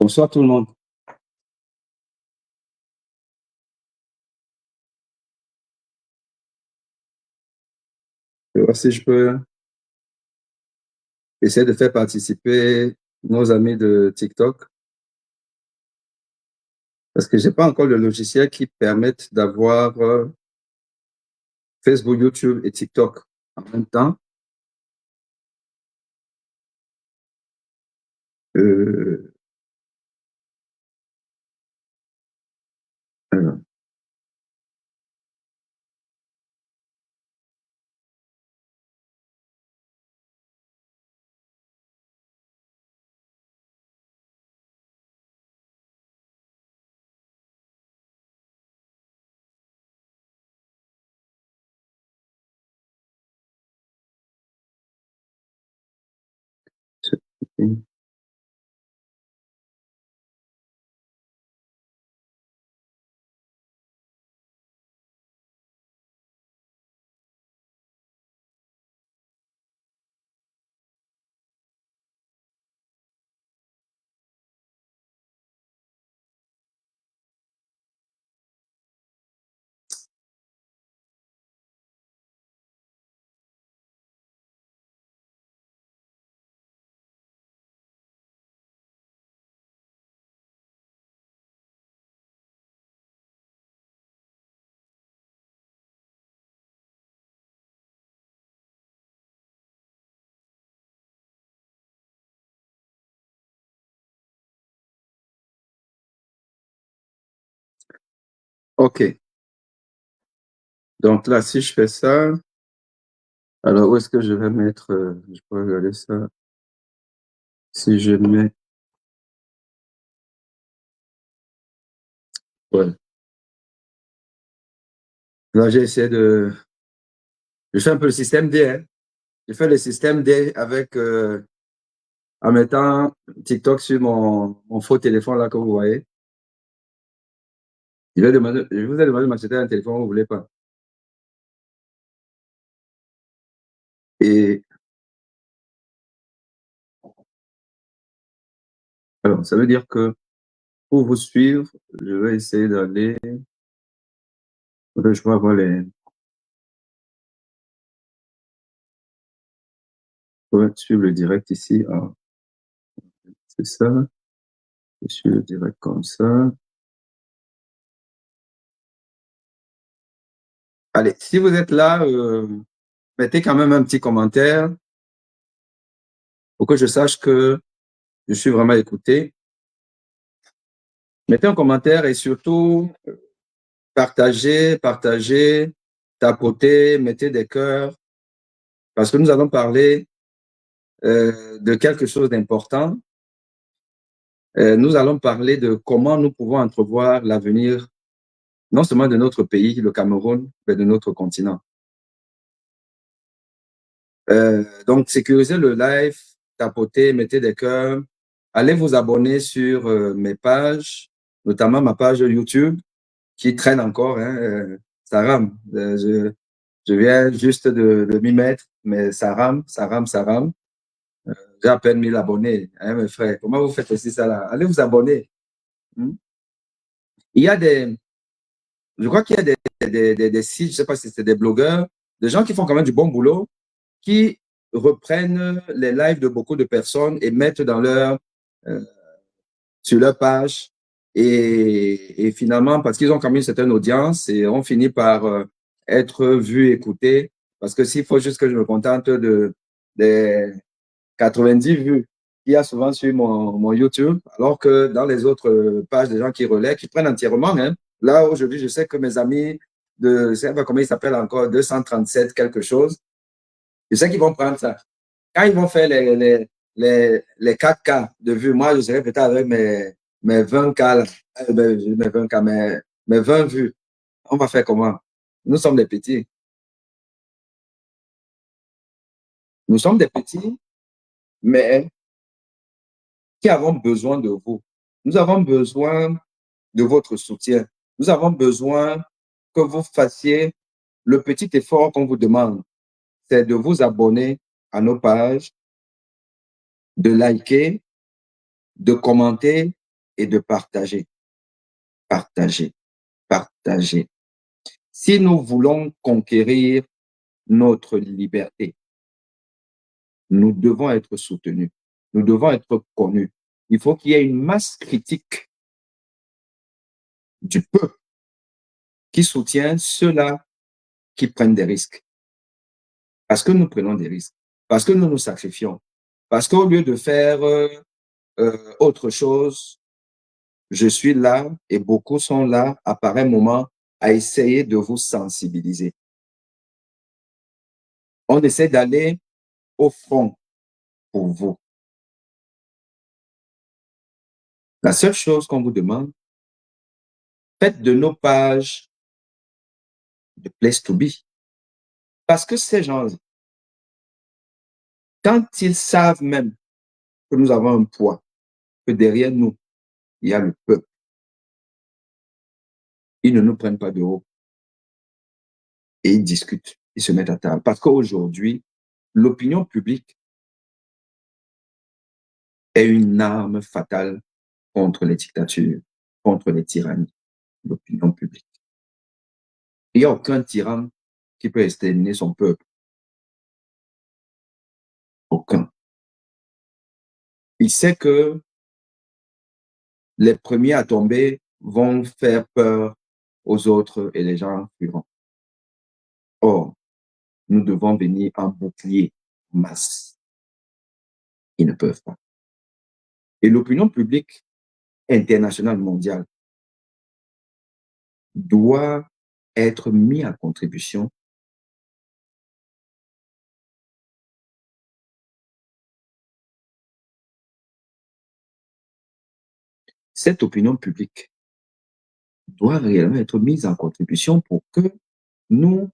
Bonsoir tout le monde. Je vais voir si je peux essayer de faire participer nos amis de TikTok parce que j'ai pas encore le logiciel qui permette d'avoir Facebook, YouTube et TikTok en même temps. Euh, alors, OK. Donc là, si je fais ça, alors où est-ce que je vais mettre, je peux regarder ça. Si je mets, ouais. Là, je fais un peu le système D, hein. Je fais le système D avec, en mettant TikTok sur mon faux téléphone là que vous voyez. Je vous ai demandé de m'acheter un téléphone, vous ne voulez pas. Et alors, ça veut dire que pour vous suivre, je vais essayer d'aller. Je vais avoir je vais suivre le direct ici. Ah, c'est ça. Je suis le direct comme ça. Allez, si vous êtes là, mettez quand même un petit commentaire pour que je sache que je suis vraiment écouté. Mettez un commentaire et surtout, partagez, tapotez, mettez des cœurs, parce que nous allons parler de quelque chose d'important. Nous allons parler de comment nous pouvons entrevoir l'avenir, non seulement de notre pays, le Cameroun, mais de notre continent. Donc, sécurisez le live, tapotez, mettez des cœurs, allez vous abonner sur mes pages, notamment ma page YouTube, qui traîne encore, hein, ça rame. Je viens juste de m'y mettre, mais ça rame, ça rame, ça rame. J'ai à peine 1000 abonnés, hein, mes frères. Comment vous faites aussi ça là? Allez vous abonner. Hmm? Il y a je crois qu'il y a des sites, je ne sais pas si c'est des blogueurs, des gens qui font quand même du bon boulot, qui reprennent les lives de beaucoup de personnes et mettent euh, sur leur page. Et finalement, parce qu'ils ont quand même une certaine audience, et on finit par être vu, écouté. Parce que s'il faut juste que je me contente des 90 vues qu'il y a souvent sur mon YouTube, alors que dans les autres pages, des gens qui relaient, qui prennent entièrement, hein. Là, aujourd'hui, je sais que mes amis je ne sais pas comment ils s'appellent encore, 237 quelque chose, je sais qu'ils vont prendre ça. Quand ils vont faire les 4K de vues, moi, je serai peut-être avec mes 20K, là. Mes 20K, mes 20 vues. On va faire comment? Nous sommes des petits. Nous sommes des petits, mais qui avons besoin de vous. Nous avons besoin de votre soutien. Nous avons besoin que vous fassiez le petit effort qu'on vous demande. C'est de vous abonner à nos pages, de liker, de commenter et de partager, partager, partager. Si nous voulons conquérir notre liberté, nous devons être soutenus, nous devons être connus. Il faut qu'il y ait une masse critique du peuple qui soutient ceux-là qui prennent des risques. Parce que nous prenons des risques, parce que nous nous sacrifions, parce qu'au lieu de faire autre chose, je suis là et beaucoup sont là à pareil moment à essayer de vous sensibiliser. On essaie d'aller au front pour vous. La seule chose qu'on vous demande, faites de nos pages de place to be. Parce que ces gens, quand ils savent même que nous avons un poids, que derrière nous, il y a le peuple, ils ne nous prennent pas de haut et ils discutent, ils se mettent à table. Parce qu'aujourd'hui, l'opinion publique est une arme fatale contre les dictatures, contre les tyrannies, l'opinion publique. Il n'y a aucun tyran qui peut exterminer son peuple. Aucun. Il sait que les premiers à tomber vont faire peur aux autres et les gens fuiront. Or, nous devons venir en bouclier masse. Ils ne peuvent pas. Et l'opinion publique internationale mondiale doit être mise en contribution cette opinion publique doit réellement être mise en contribution pour que nous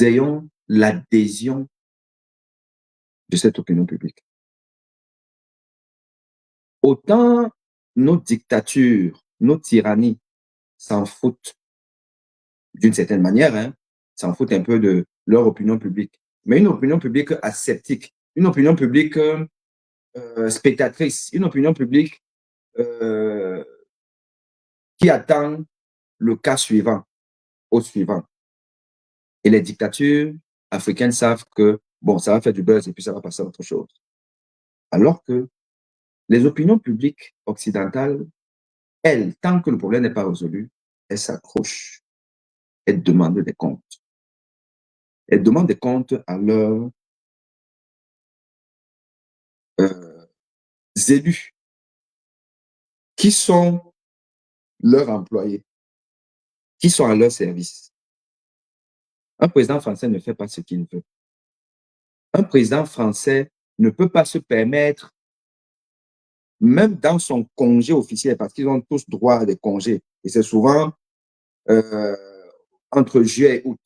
ayons l'adhésion de cette opinion publique. Autant nos dictatures, nos tyrannies s'en foutent d'une certaine manière, hein, s'en foutent un peu de leur opinion publique. Mais une opinion publique asceptique, une opinion publique spectatrice, une opinion publique euh, qui attend le cas suivant, au suivant. Et les dictatures africaines savent que, bon, ça va faire du buzz et puis ça va passer à autre chose. Alors que les opinions publiques occidentales, elles, tant que le problème n'est pas résolu, elles s'accrochent, elles demandent des comptes. Elles demandent des comptes à leurs euh, élus, qui sont leurs employés, qui sont à leur service. Un président français ne fait pas ce qu'il veut. Un président français ne peut pas se permettre, même dans son congé officiel, parce qu'ils ont tous droit à des congés, et c'est souvent euh, entre juillet et août.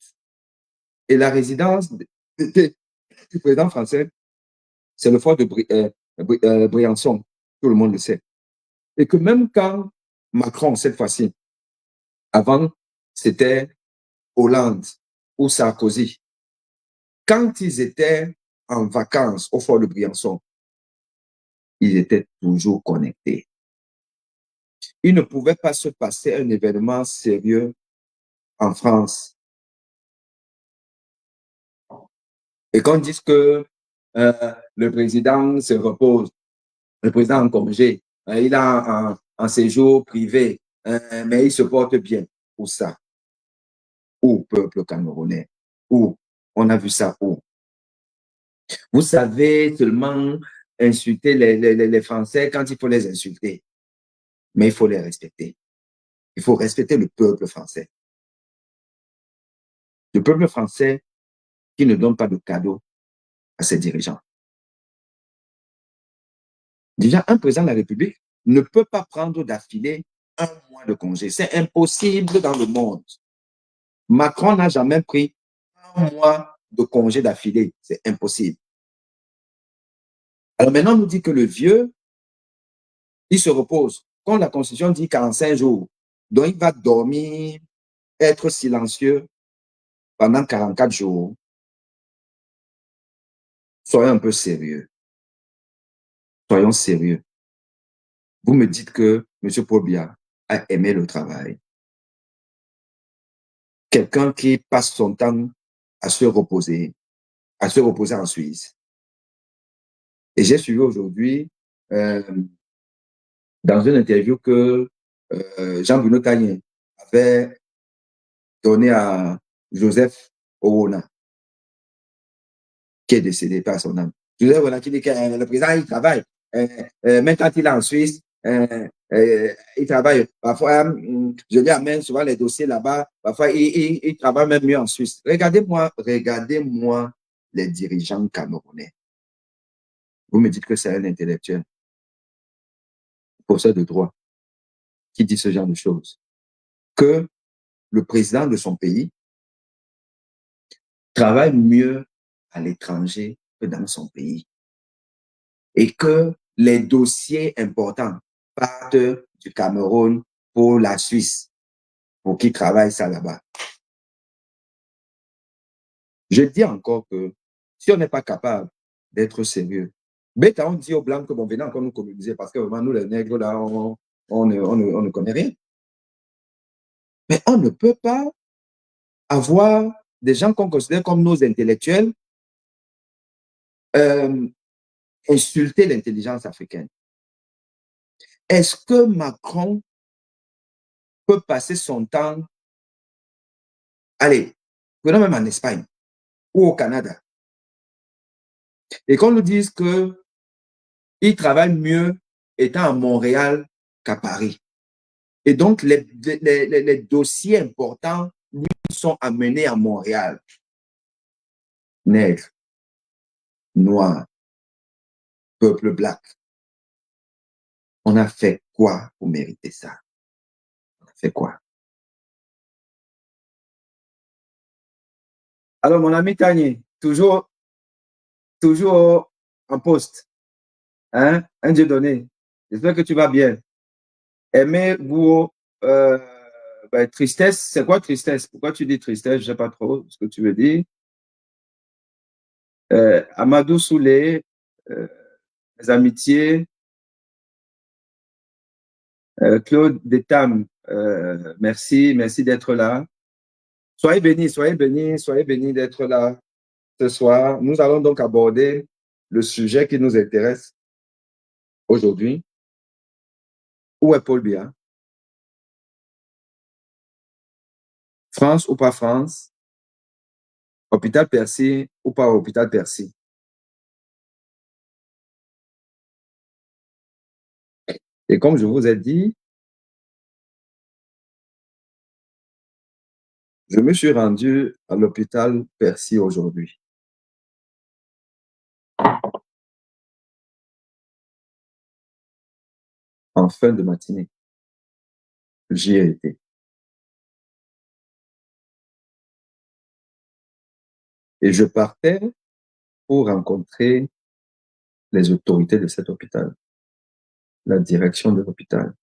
Et la résidence du président français, c'est le fort de Briançon, tout le monde le sait. Et que même quand Macron, cette fois-ci, avant, c'était Hollande ou Sarkozy, quand ils étaient en vacances au fort de Briançon, ils étaient toujours connectés. Il ne pouvait pas se passer un événement sérieux en France. Et qu'on dise que le président se repose, le président en congé, il a un séjour privé, mais il se porte bien. Où ça? Où, peuple camerounais? Où? On a vu ça où? Vous savez seulement insulter les Français quand il faut les insulter, mais il faut les respecter. Il faut respecter le peuple français. Le peuple français qui ne donne pas de cadeaux à ses dirigeants. Déjà, un président de la République ne peut pas prendre d'affilée un mois de congé. C'est impossible dans le monde. Macron n'a jamais pris un mois de congé d'affilée. C'est impossible. Alors maintenant, on nous dit que le vieux, il se repose. Quand la Constitution dit 45 jours, donc il va dormir, être silencieux pendant 44 jours. Soyons un peu sérieux. Soyons sérieux. Vous me dites que M. Paul Biya a aimé le travail. Quelqu'un qui passe son temps à se reposer en Suisse. Et j'ai suivi aujourd'hui, dans une interview que Jean-Bruno Tagné avait donné à Joseph Owona, qui est décédé par son âme. Joseph Owona qui dit que le président, il travaille. Même quand il est en Suisse, il travaille. Parfois, je lui amène souvent les dossiers là-bas. Parfois, il travaille même mieux en Suisse. Regardez-moi les dirigeants camerounais. Vous me dites que c'est un intellectuel, professeur de droit, qui dit ce genre de choses. Que le président de son pays travaille mieux à l'étranger que dans son pays. Et que les dossiers importants partent du Cameroun pour la Suisse, pour qui travaille ça là-bas. Je dis encore que si on n'est pas capable d'être sérieux, bêta, on dit aux Blancs que bon, venez encore nous coloniser parce que vraiment, nous, les nègres, là, on ne connaît rien. Mais on ne peut pas avoir des gens qu'on considère comme nos intellectuels insulter l'intelligence africaine. Est-ce que Macron peut passer son temps, allez, prenons même en Espagne ou au Canada, et qu'on nous dise qu'il travaille mieux étant à Montréal qu'à Paris. Et donc, les dossiers importants, lui, sont amenés à Montréal. Nègres, noirs, peuple black. On a fait quoi pour mériter ça? On a fait quoi? Alors, mon ami Tagné, toujours en poste. Hein? Un Dieu donné. J'espère que tu vas bien. Aimez-vous tristesse? C'est quoi tristesse? Pourquoi tu dis tristesse? Je ne sais pas trop ce que tu veux dire. Amadou Soulé, les amitiés. Claude Detam, merci d'être là. Soyez bénis d'être là ce soir. Nous allons donc aborder le sujet qui nous intéresse aujourd'hui. Où est Paul Biya? France ou pas France? Hôpital Percy ou pas hôpital Percy? Et comme je vous ai dit, je me suis rendu à l'hôpital Percy aujourd'hui. En fin de matinée, j'y ai été. Et je partais pour rencontrer les autorités de cet hôpital, la direction de l'hôpital,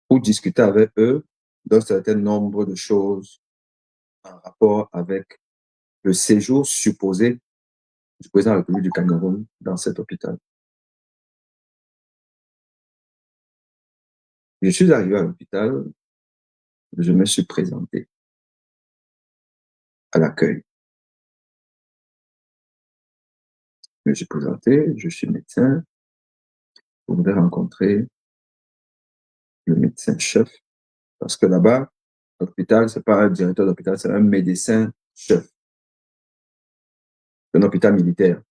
pour discuter avec eux d'un certain nombre de choses en rapport avec le séjour supposé du président de la République du Cameroun dans cet hôpital. Je suis arrivé à l'hôpital, je me suis présenté à l'accueil. Je me suis présenté, je suis médecin, je voudrais rencontrer le médecin-chef, parce que là-bas, l'hôpital, ce n'est pas un directeur d'hôpital, c'est un médecin-chef. C'est un hôpital militaire,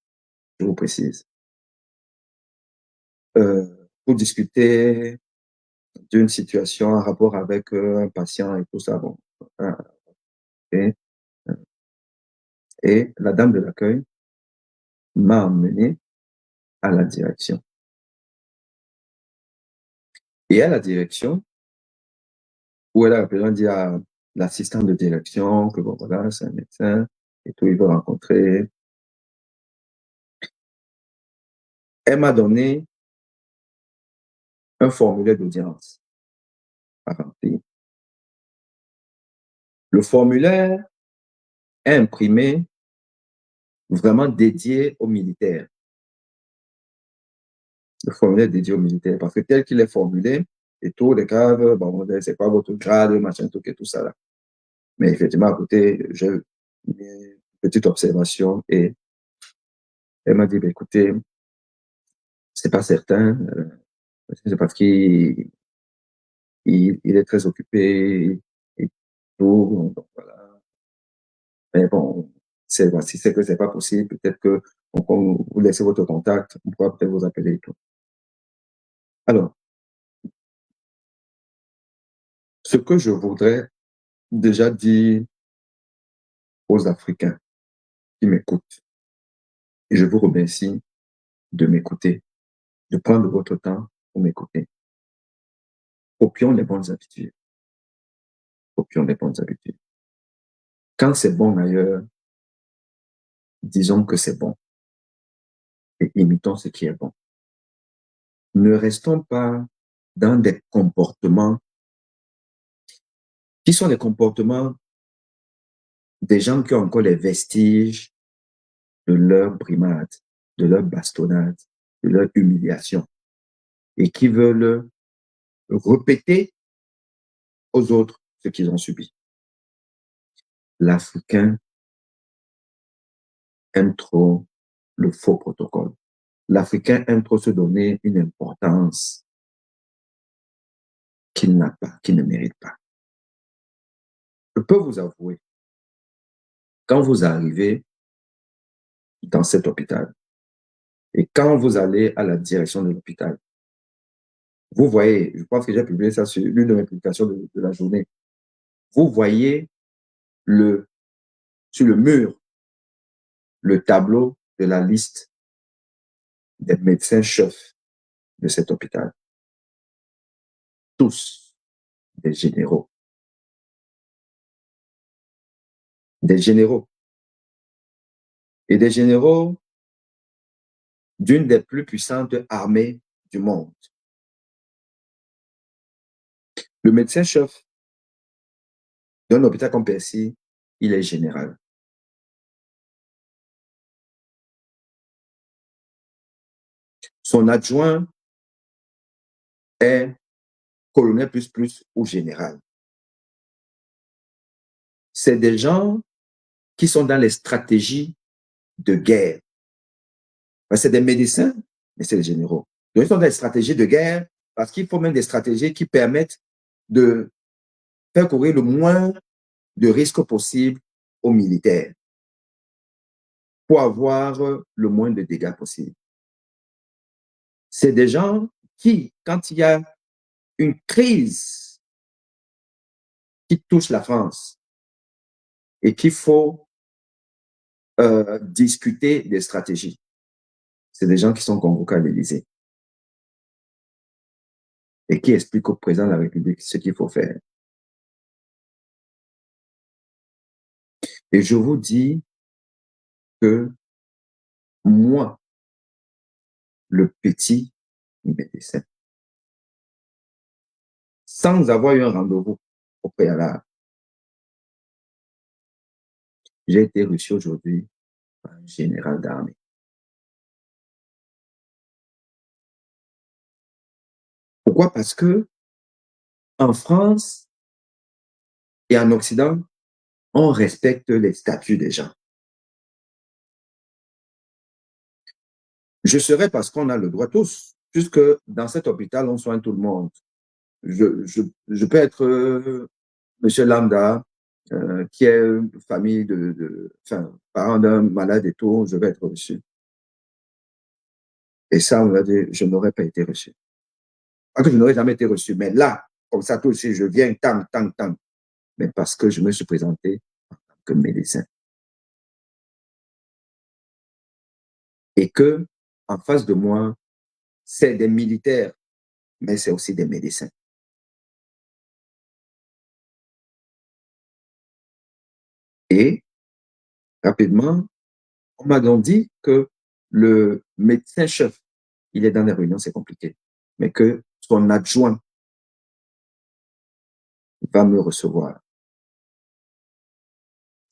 je vous précise. Pour discuter d'une situation en rapport avec un patient et tout ça. Bon. Et la dame de l'accueil m'a emmené à la direction. Et à la direction, où elle a dit à l'assistant de direction que bon, voilà, c'est un médecin et tout, il veut rencontrer. Elle m'a donné un formulaire d'audience à remplir. Le formulaire est imprimé vraiment dédié aux militaires. Le formulaire dédié aux militaires. Parce que tel qu'il est formulé, et tout, les cadres, bon, c'est quoi votre grade, machin, tout, et tout ça là. Mais effectivement, à côté, j'ai une petite observation et elle m'a dit, bah, écoutez, c'est pas certain, c'est parce qu'il il est très occupé et tout, donc voilà. Mais bon, si c'est que c'est pas possible, peut-être que vous laissez votre contact, on pourra peut-être vous appeler et tout. Alors, ce que je voudrais déjà dire aux Africains qui m'écoutent, et je vous remercie de m'écouter, de prendre votre temps pour m'écouter. Copions les bonnes habitudes. Copions les bonnes habitudes. Quand c'est bon ailleurs, disons que c'est bon et imitons ce qui est bon. Ne restons pas dans des comportements qui sont les comportements des gens qui ont encore les vestiges de leur brimade, de leur bastonnade, de leur humiliation et qui veulent répéter aux autres ce qu'ils ont subi. L'Africain aime trop le faux protocole. L'Africain aime trop se donner une importance qu'il n'a pas, qu'il ne mérite pas. Je peux vous avouer, quand vous arrivez dans cet hôpital et quand vous allez à la direction de l'hôpital, vous voyez, je pense que j'ai publié ça sur l'une de mes publications de la journée, vous voyez sur le mur le tableau de la liste des médecins-chefs de cet hôpital. Tous des généraux. Des généraux. Et des généraux d'une des plus puissantes armées du monde. Le médecin-chef d'un hôpital comme Percy, il est général. Son adjoint est colonel plus ou général. C'est des gens qui sont dans les stratégies de guerre. C'est des médecins, mais c'est des généraux. Donc, ils sont dans les stratégies de guerre parce qu'il faut même des stratégies qui permettent de faire courir le moins de risques possible aux militaires pour avoir le moins de dégâts possible. C'est des gens qui, quand il y a une crise qui touche la France et qu'il faut discuter des stratégies, c'est des gens qui sont convoqués à l'Élysée et qui expliquent au président de la République ce qu'il faut faire. Et je vous dis que moi, le petit médecin, sans avoir eu un rendez-vous au préalable, j'ai été reçu aujourd'hui par un général d'armée. Pourquoi? Parce que en France et en Occident, on respecte les statuts des gens. Je serais parce qu'on a le droit tous, puisque dans cet hôpital, on soigne tout le monde. Je peux être monsieur lambda, qui est une famille enfin, parents d'un malade et tout, je vais être reçu. Et ça, on va dire, je n'aurais pas été reçu. Pas que je n'aurais jamais été reçu, mais là, comme ça, tout aussi, je viens, tant, mais parce que je me suis présenté en tant que médecin. Et que, en face de moi, c'est des militaires, mais c'est aussi des médecins. Et, rapidement, on m'a donc dit que le médecin-chef, il est dans les réunions, c'est compliqué, mais que son adjoint va me recevoir.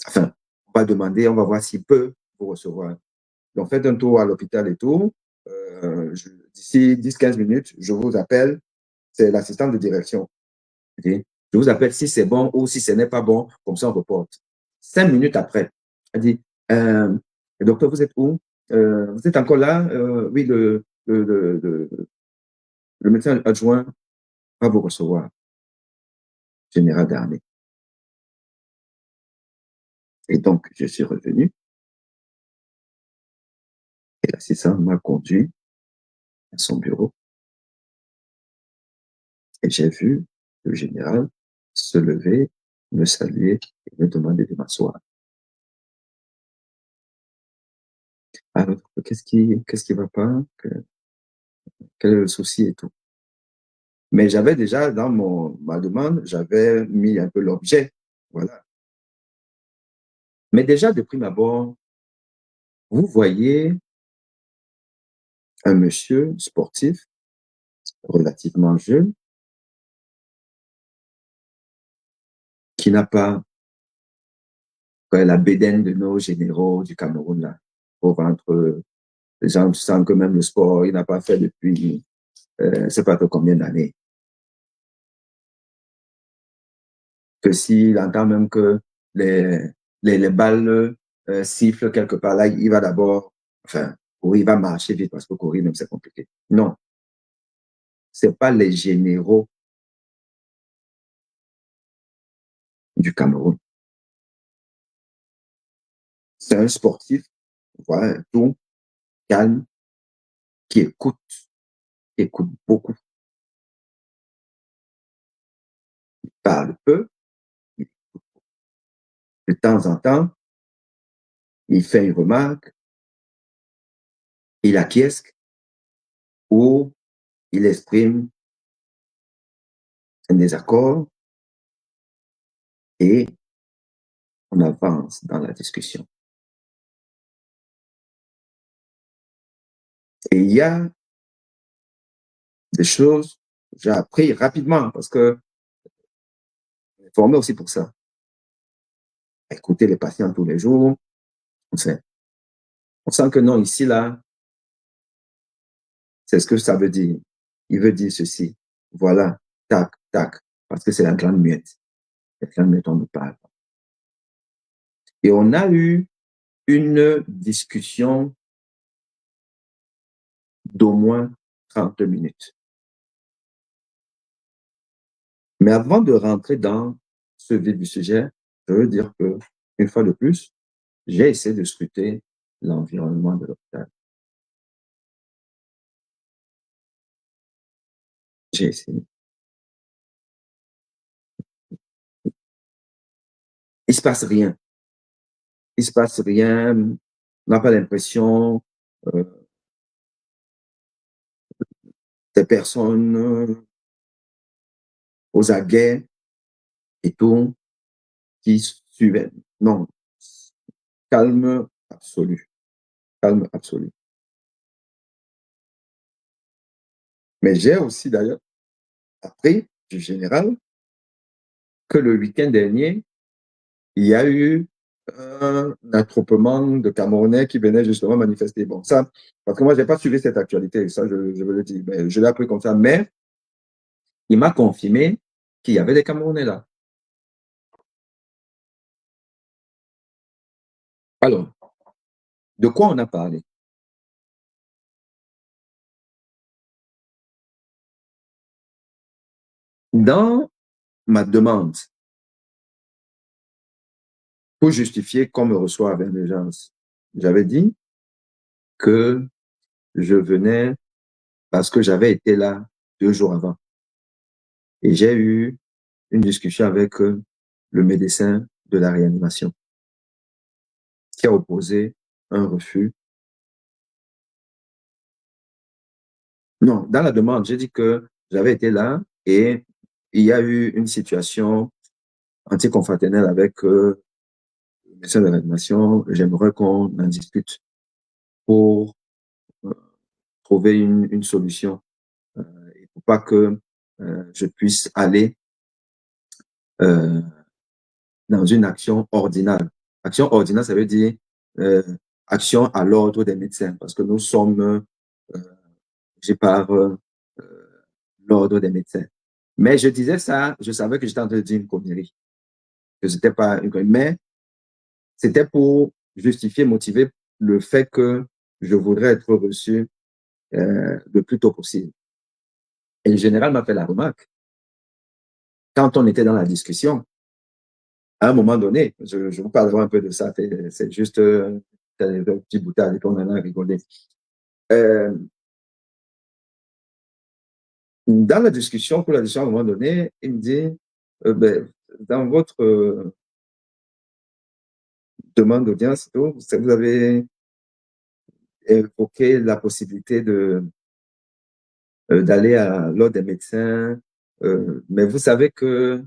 Enfin, on va demander, on va voir s'il peut vous recevoir. Donc, faites un tour à l'hôpital et tout. Je d'ici 10-15 minutes, je vous appelle. C'est l'assistant de direction. Je vous appelle si c'est bon ou si ce n'est pas bon, comme ça on reporte. 5 minutes après, elle dit, docteur, vous êtes où? Vous êtes encore là? Oui, le médecin adjoint va vous recevoir, général d'armée. Et donc, je suis revenu et l'assistant m'a conduit à son bureau et j'ai vu le général se lever, me saluer et me demander de m'asseoir. Alors, qu'est-ce qui va pas? Quel est le souci et tout? Mais j'avais déjà, dans ma demande, j'avais mis un peu l'objet. Voilà. Mais déjà, de prime abord, vous voyez un monsieur sportif, relativement jeune, qui n'a pas la bédaine de nos généraux du Cameroun, là, au ventre. Les gens sentent que même le sport, il n'a pas fait depuis, je ne sais pas combien d'années. Que s'il entend même que les balles sifflent quelque part, là, il va d'abord, enfin, oui, il va marcher vite parce que courir, même, c'est compliqué. Non, ce n'est pas les généraux du Cameroun. C'est un sportif, voilà, tout calme, qui écoute beaucoup, parle peu, de temps en temps, il fait une remarque, il acquiesce ou il exprime un désaccord et on avance dans la discussion. Et il y a des choses que j'ai appris rapidement parce que je suis formé aussi pour ça. Écouter les patients tous les jours, on sent que non, ici, là, c'est ce que ça veut dire. Il veut dire ceci. Voilà, tac, tac, parce que c'est la grande muette. La grande muette, on ne parle pas. Et on a eu une discussion d'au moins 30 minutes. Mais avant de rentrer dans ce vif du sujet, je veux dire que, une fois de plus, j'ai essayé de scruter l'environnement de l'hôpital. J'ai essayé. Il se passe rien. Il se passe rien. On n'a pas l'impression euh, des personnes aux aguets et tout qui suivent. Non, calme absolu. Calme absolu. Mais j'ai aussi d'ailleurs appris du général que le week-end dernier, il y a eu un attroupement de Camerounais qui venaient justement manifester. Bon, ça, parce que moi, je n'ai pas suivi cette actualité, ça, je veux le dire. Mais je l'ai appris comme ça. Mais il m'a confirmé qu'il y avait des Camerounais là. Alors, de quoi on a parlé? Dans ma demande pour justifier qu'on me reçoit avec l'urgence, j'avais dit que je venais parce que j'avais été là 2 jours avant. Et j'ai eu une discussion avec le médecin de la réanimation qui a opposé un refus. Non, dans la demande, j'ai dit que j'avais été là et il y a eu une situation anticonfraternelle avec le médecin de la réanimation. J'aimerais qu'on en discute pour trouver une solution et pour pas que je puisse aller euh, dans une action ordinale. Action ordinale, ça veut dire euh, action à l'ordre des médecins, parce que nous sommes dirigé par l'ordre des médecins. Mais je disais ça, je savais que j'étais en train de dire une connerie, que c'était pas une connerie, mais c'était pour justifier, motiver le fait que je voudrais être reçu le plus tôt possible. Et le général m'a fait la remarque. Quand on était dans la discussion, à un moment donné, je vous parlerai un peu de ça, c'est juste un petit boutade et qu'on en a rigolé. Euh, dans la discussion, pour la discussion, à un moment donné, il me dit, ben, dans votre demande d'audience, vous avez évoqué la possibilité d'aller à l'ordre des médecins, mais vous savez que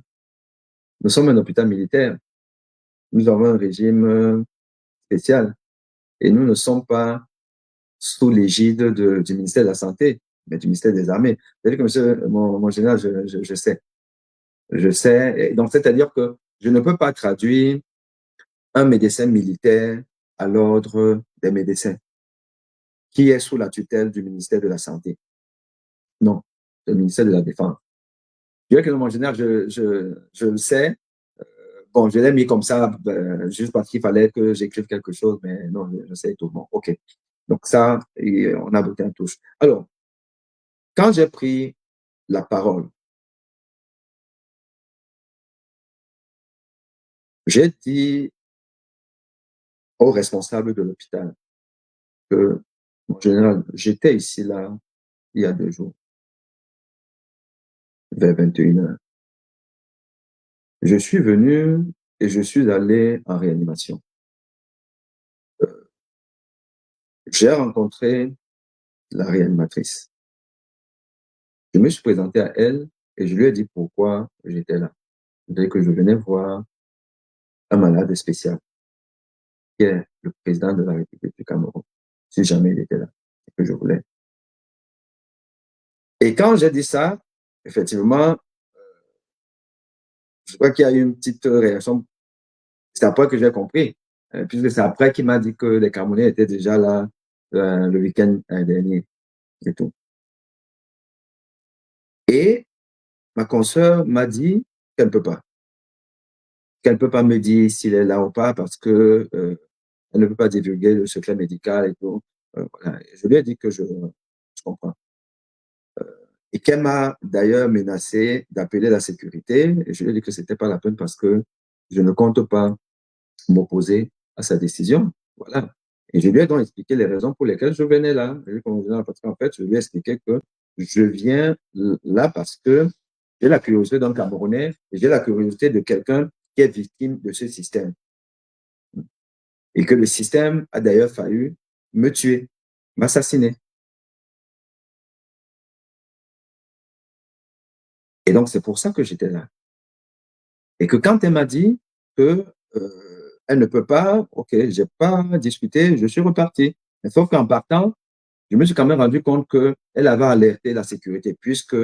nous sommes un hôpital militaire, nous avons un régime spécial et nous ne sommes pas sous l'égide du ministère de la Santé, mais du ministère des Armées. C'est-à-dire que, monsieur, mon général, je sais. Je sais. Et donc, c'est-à-dire que je ne peux pas traduire un médecin militaire à l'ordre des médecins, qui est sous la tutelle du ministère de la Santé. Non, le ministère de la Défense. Je dirais que mon général, je le sais. Bon, je l'ai mis comme ça, juste parce qu'il fallait que j'écrive quelque chose, mais non, je sais tout le monde. OK. Donc ça, on a botté en touche. Alors, quand j'ai pris la parole, j'ai dit aux responsables de l'hôpital que, mon général, j'étais ici là il y a 2 jours, vers 21h. Je suis venu et je suis allé en réanimation. J'ai rencontré la réanimatrice. Je me suis présenté à elle et je lui ai dit pourquoi j'étais là. Je que je venais voir un malade spécial, qui est le président de la République du Cameroun, si jamais il était là, et que je voulais. Et quand j'ai dit ça, effectivement, je crois qu'il y a eu une petite réaction. C'est après que j'ai compris, puisque c'est après qu'il m'a dit que les Camerounais étaient déjà là le week-end dernier et tout. Et ma consoeur m'a dit qu'elle ne peut pas. Qu'elle ne peut pas me dire s'il est là ou pas parce que elle ne peut pas divulguer le secret médical et tout. Voilà. Je lui ai dit que je comprends. Et qu'elle m'a d'ailleurs menacé d'appeler la sécurité. Et je lui ai dit que ce n'était pas la peine parce que je ne compte pas m'opposer à sa décision. Voilà. Et je lui ai donc expliqué les raisons pour lesquelles je venais là. Parce qu'en fait, je lui ai expliqué que je viens là parce que j'ai la curiosité d'un Camerounais et j'ai la curiosité de quelqu'un qui est victime de ce système. Et que le système a d'ailleurs failli me tuer, m'assassiner. Et donc, c'est pour ça que j'étais là. Et que quand elle m'a dit que elle ne peut pas, ok, j'ai pas discuté, je suis reparti. Mais sauf qu'en partant, je me suis quand même rendu compte qu'elle avait alerté la sécurité, puisque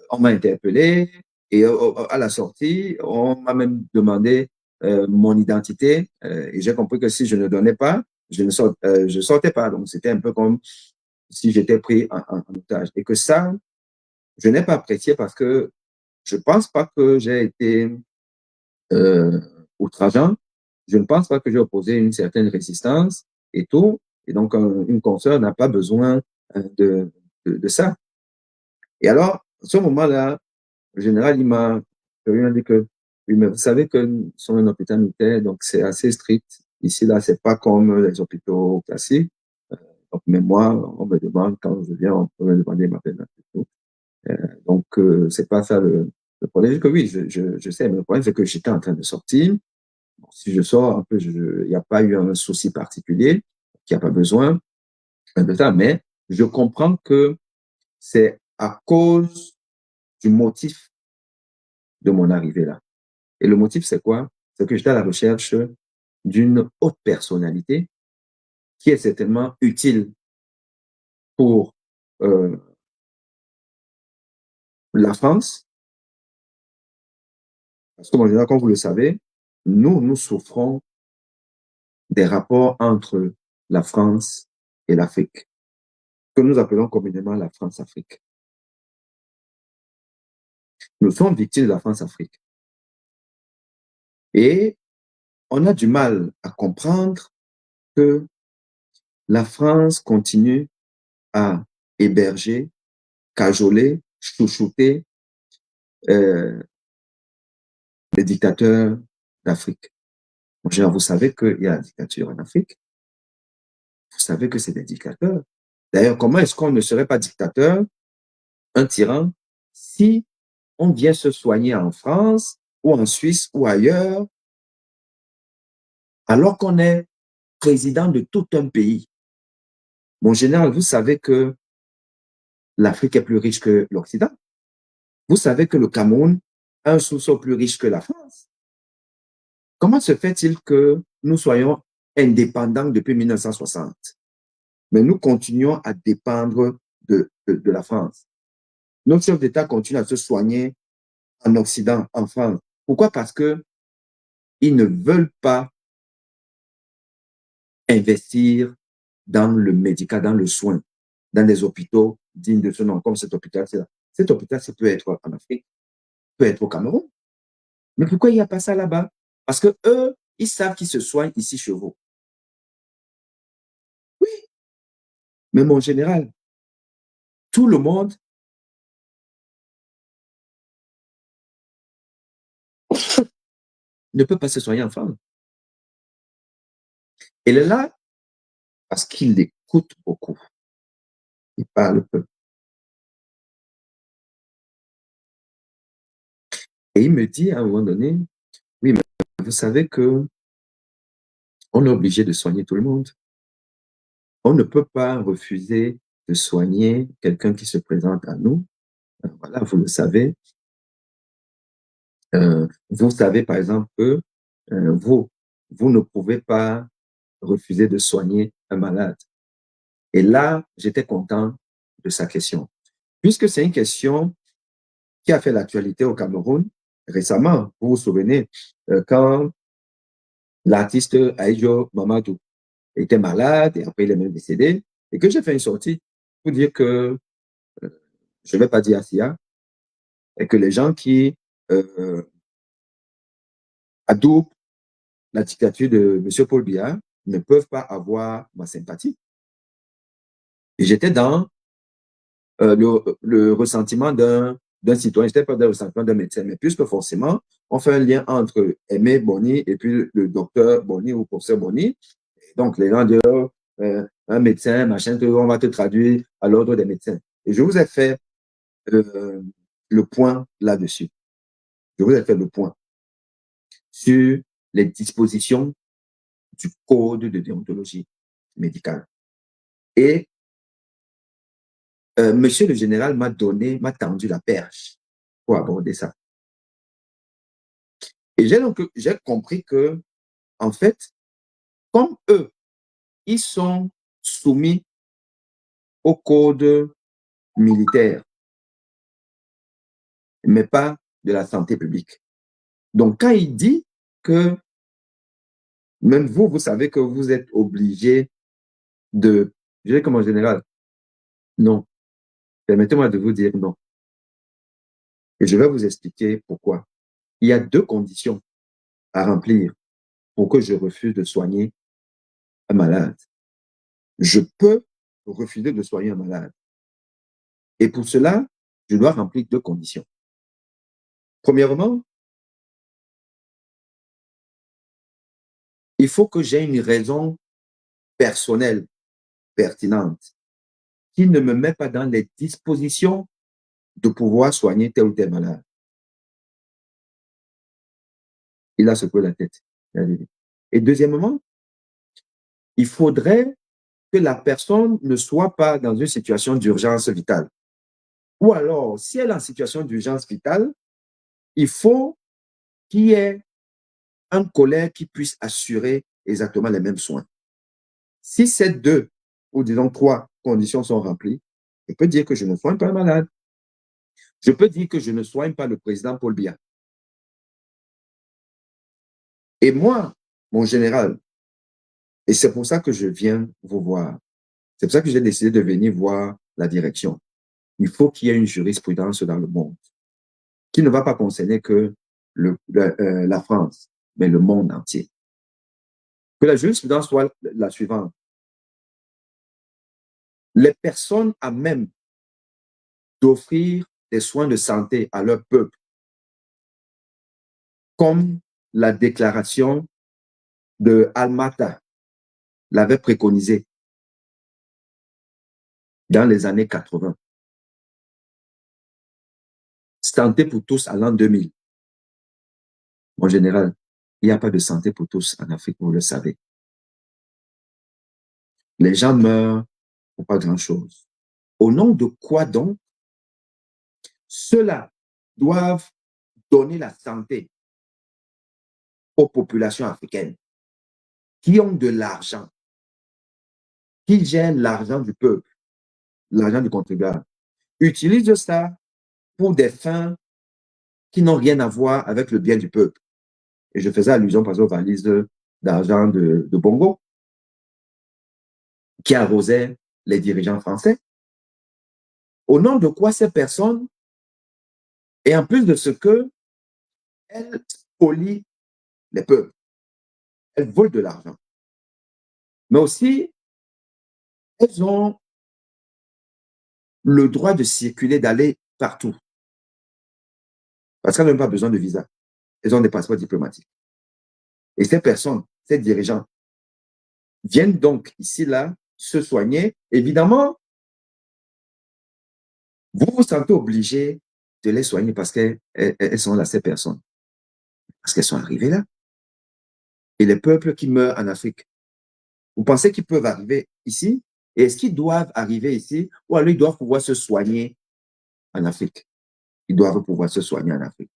on m'a interpellé et à la sortie, on m'a même demandé mon identité et j'ai compris que si je ne donnais pas, je sortais pas. Donc, c'était un peu comme si j'étais pris en otage. Et que ça, je n'ai pas apprécié parce que je ne pense pas que j'ai été euh, outrageant. Je ne pense pas que j'ai opposé une certaine résistance et tout. Et donc, une consoeur n'a pas besoin de ça. Et alors, à ce moment-là, le général, il m'a dit que, oui, mais vous savez que nous sommes un hôpital militaire, donc c'est assez strict. Ici, là, c'est pas comme les hôpitaux classiques. Donc, mais moi, on me demande, quand je viens, on peut me demander ma peine. Donc, c'est pas ça le problème. Je dis que oui, je sais, mais le problème, c'est que j'étais en train de sortir. Bon, si je sors un peu, il n'y a pas eu un souci particulier, qu'il n'y a pas besoin de ça, mais je comprends que c'est à cause du motif de mon arrivée là. Et le motif, c'est quoi? C'est que j'étais à la recherche d'une haute personnalité qui est certainement utile pour la France. Parce que, bon, comme vous le savez, nous souffrons des rapports entre la France et l'Afrique. que nous appelons communément la France-Afrique. Nous sommes victimes de la France-Afrique. Et on a du mal à comprendre que la France continue à héberger, cajoler, chouchouter les dictateurs d'Afrique. Genre, vous savez qu'il y a la dictature en Afrique. Vous savez que c'est des dictateurs. D'ailleurs, comment est-ce qu'on ne serait pas dictateur, un tyran, si on vient se soigner en France ou en Suisse ou ailleurs, alors qu'on est président de tout un pays? Mon général, vous savez que l'Afrique est plus riche que l'Occident. Vous savez que le Cameroun a un sous-sol plus riche que la France. Comment se fait-il que nous soyons indépendants depuis 1960, mais nous continuons à dépendre de la France? Nos chefs d'État continuent à se soigner en Occident, en France. Pourquoi? Parce qu'ils ne veulent pas investir dans le médical, dans le soin, dans des hôpitaux dignes de ce nom, comme cet hôpital-là. Cet hôpital, ça peut être en Afrique, peut être au Cameroun. Mais pourquoi il n'y a pas ça là-bas? Parce que eux, ils savent qu'ils se soignent ici chez vous. Oui, mais mon général, tout le monde ne peut pas se soigner en France. Il est là parce qu'il écoute beaucoup. Il parle peu. Et il me dit à un moment donné, oui, mais vous savez que on est obligé de soigner tout le monde. On ne peut pas refuser de soigner quelqu'un qui se présente à nous. Voilà, vous le savez. Vous savez, par exemple, que vous ne pouvez pas refuser de soigner un malade. Et là, j'étais content de sa question. Puisque c'est une question qui a fait l'actualité au Cameroun récemment, vous vous souvenez, quand l'artiste Aïdjo Mamadou était malade et après il est même décédé, et que j'ai fait une sortie pour dire que, je ne vais pas dire Assia, et que les gens qui adoubent la dictature de M. Paul Biya ne peuvent pas avoir ma sympathie. Et j'étais dans le ressentiment d'un citoyen, je n'étais pas dans le ressentiment d'un médecin, mais puisque forcément, on fait un lien entre Aimé Boni et puis le docteur Boni ou professeur Boni. Donc, les gens disent, un médecin, machin, on va te traduire à l'ordre des médecins. Et je vous ai fait le point là-dessus. Je vous ai fait le point sur les dispositions du code de déontologie médicale. Et monsieur le général m'a tendu la perche pour aborder ça. Et j'ai compris que, en fait, comme eux, ils sont soumis au code militaire, mais pas de la santé publique. Donc, quand il dit que même vous, vous savez que vous êtes obligé de, je vais comme en général, non. Permettez-moi de vous dire non. Et je vais vous expliquer pourquoi. Il y a deux conditions à remplir pour que je refuse de soigner un malade. Je peux refuser de soigner un malade. Et pour cela, je dois remplir deux conditions. Premièrement, il faut que j'ai une raison personnelle pertinente qui ne me met pas dans les dispositions de pouvoir soigner tel ou tel malade. Il a secoué la tête. Et deuxièmement, il faudrait que la personne ne soit pas dans une situation d'urgence vitale. Ou alors, si elle est en situation d'urgence vitale, il faut qu'il y ait un collègue qui puisse assurer exactement les mêmes soins. Si ces deux, ou disons trois conditions sont remplies, je peux dire que je ne soigne pas un malade. Je peux dire que je ne soigne pas le président Paul Biya. Et moi, mon général, et c'est pour ça que je viens vous voir, C'est pour ça que j'ai décidé de venir voir la direction. Il faut qu'il y ait une jurisprudence dans le monde qui ne va pas concerner que la France, mais le monde entier. Que la jurisprudence soit la suivante. Les personnes à même d'offrir des soins de santé à leur peuple, comme la déclaration de Almata l'avait préconisé dans les années 80. Santé pour tous à l'an 2000. En général, il n'y a pas de santé pour tous en Afrique, vous le savez. Les gens meurent pour pas grand-chose. Au nom de quoi donc ceux-là doivent donner la santé aux populations africaines qui ont de l'argent, qui gèrent l'argent du peuple, l'argent du contribuable, utilisent ça pour des fins qui n'ont rien à voir avec le bien du peuple. Et je faisais allusion par exemple aux valises d'argent de Bongo qui arrosaient les dirigeants français. Au nom de quoi ces personnes, et en plus de ce que, elles spolient les peuples, elles volent de l'argent. Mais aussi, elles ont le droit de circuler, d'aller partout. Parce qu'elles n'ont pas besoin de visa. Elles ont des passeports diplomatiques. Et ces personnes, ces dirigeants, viennent donc ici, là, se soigner. Évidemment, vous vous sentez obligé de les soigner parce qu'elles sont là, ces personnes. Parce qu'elles sont arrivées là. Et les peuples qui meurent en Afrique, vous pensez qu'ils peuvent arriver ici? Et est-ce qu'ils doivent arriver ici? Ou alors ils doivent pouvoir se soigner en Afrique? Ils doivent pouvoir se soigner en Afrique.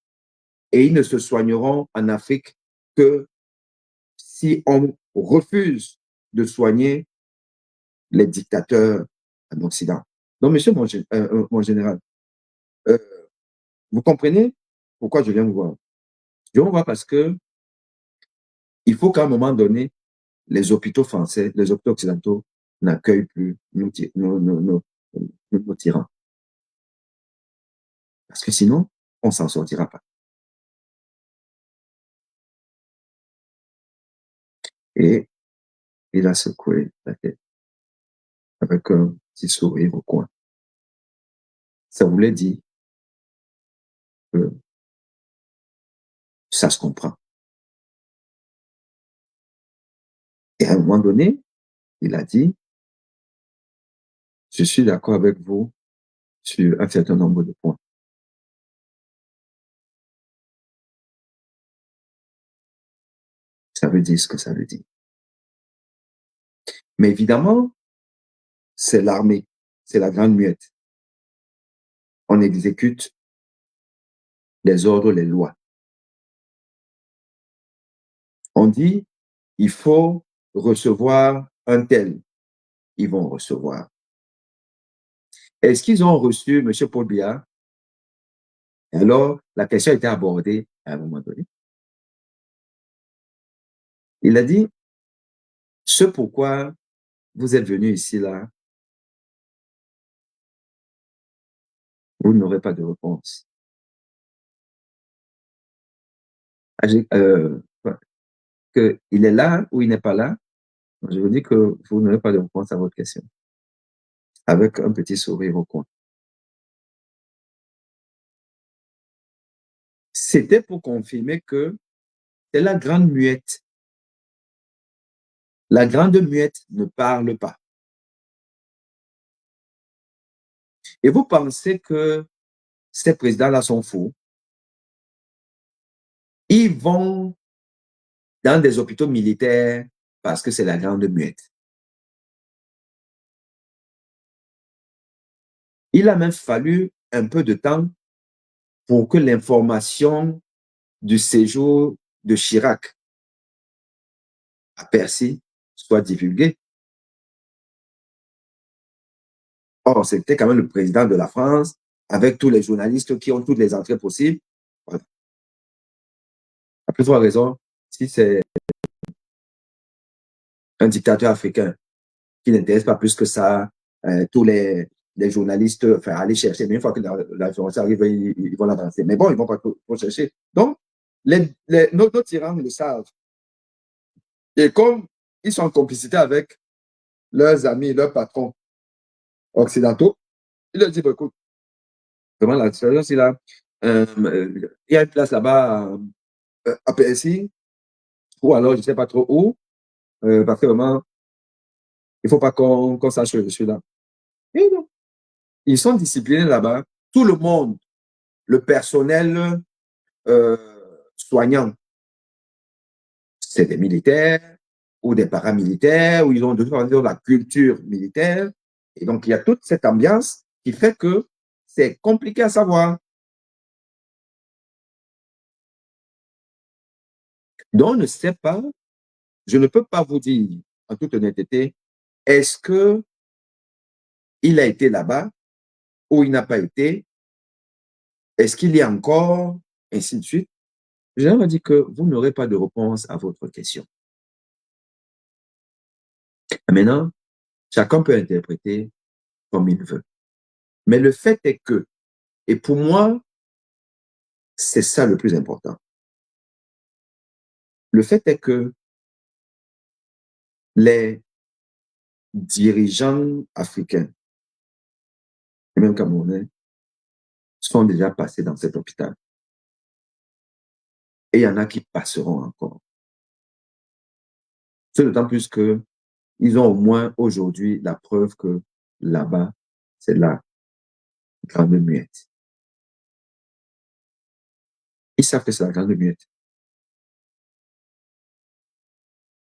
Et ils ne se soigneront en Afrique que si on refuse de soigner les dictateurs en Occident. Donc, monsieur mon général, euh, vous comprenez pourquoi je viens vous voir? Je viens vous voir parce que il faut qu'à un moment donné, les hôpitaux français, les hôpitaux occidentaux n'accueillent plus nos tyrans. Parce que sinon, on ne s'en sortira pas. Et il a secoué la tête avec un petit sourire au coin. Ça voulait dire que ça se comprend. Et à un moment donné, il a dit, je suis d'accord avec vous sur un certain nombre de points. Ça veut dire ce que ça veut dire. Mais évidemment, c'est l'armée, c'est la grande muette. On exécute les ordres, les lois. On dit, il faut recevoir un tel. Ils vont recevoir. Est-ce qu'ils ont reçu M. Paul Biya? Alors, la question a été abordée à un moment donné. Il a dit, ce pourquoi vous êtes venu ici, là, vous n'aurez pas de réponse. Il est là ou il n'est pas là, je vous dis que vous n'aurez pas de réponse à votre question. Avec un petit sourire au coin. C'était pour confirmer que c'est la grande muette. La grande muette ne parle pas. Et vous pensez que ces présidents-là sont fous? Ils vont dans des hôpitaux militaires parce que c'est la grande muette. Il a même fallu un peu de temps pour que l'information du séjour de Chirac à Percy soit divulguée. Or, c'était quand même le président de la France, avec tous les journalistes qui ont toutes les entrées possibles. Voilà. À plus forte raison, si c'est un dictateur africain qui n'intéresse pas plus que ça tous les journalistes, enfin, aller chercher. Mais une fois que l'information arrive, ils vont l'avancer. Mais bon, ils ne vont pas trop chercher. Donc, nos tyrans le savent. Et comme ils sont en complicité avec leurs amis, leurs patrons occidentaux, ils leur disent, bah, écoute, vraiment, la situation, c'est là. Il y a une place là-bas à PSI, ou alors je ne sais pas trop où, parce que vraiment, il ne faut pas qu'on sache que je suis là. Et non. Ils sont disciplinés là-bas. Tout le monde, le personnel euh, soignant, c'est des militaires ou des paramilitaires, ou ils ont de la culture militaire. Et donc, il y a toute cette ambiance qui fait que c'est compliqué à savoir. Donc, on ne sait pas, je ne peux pas vous dire en toute honnêteté, est-ce que il a été là-bas ou il n'a pas été, est-ce qu'il y a encore, ainsi de suite. Je me dis que vous n'aurez pas de réponse à votre question. Maintenant, chacun peut interpréter comme il veut. Mais le fait est que, et pour moi, c'est ça le plus important. Le fait est que les dirigeants africains, et même camerounais, sont déjà passés dans cet hôpital. Et il y en a qui passeront encore. C'est d'autant plus qu'ils ont au moins aujourd'hui la preuve que là-bas, c'est la grande muette. Ils savent que c'est la grande muette.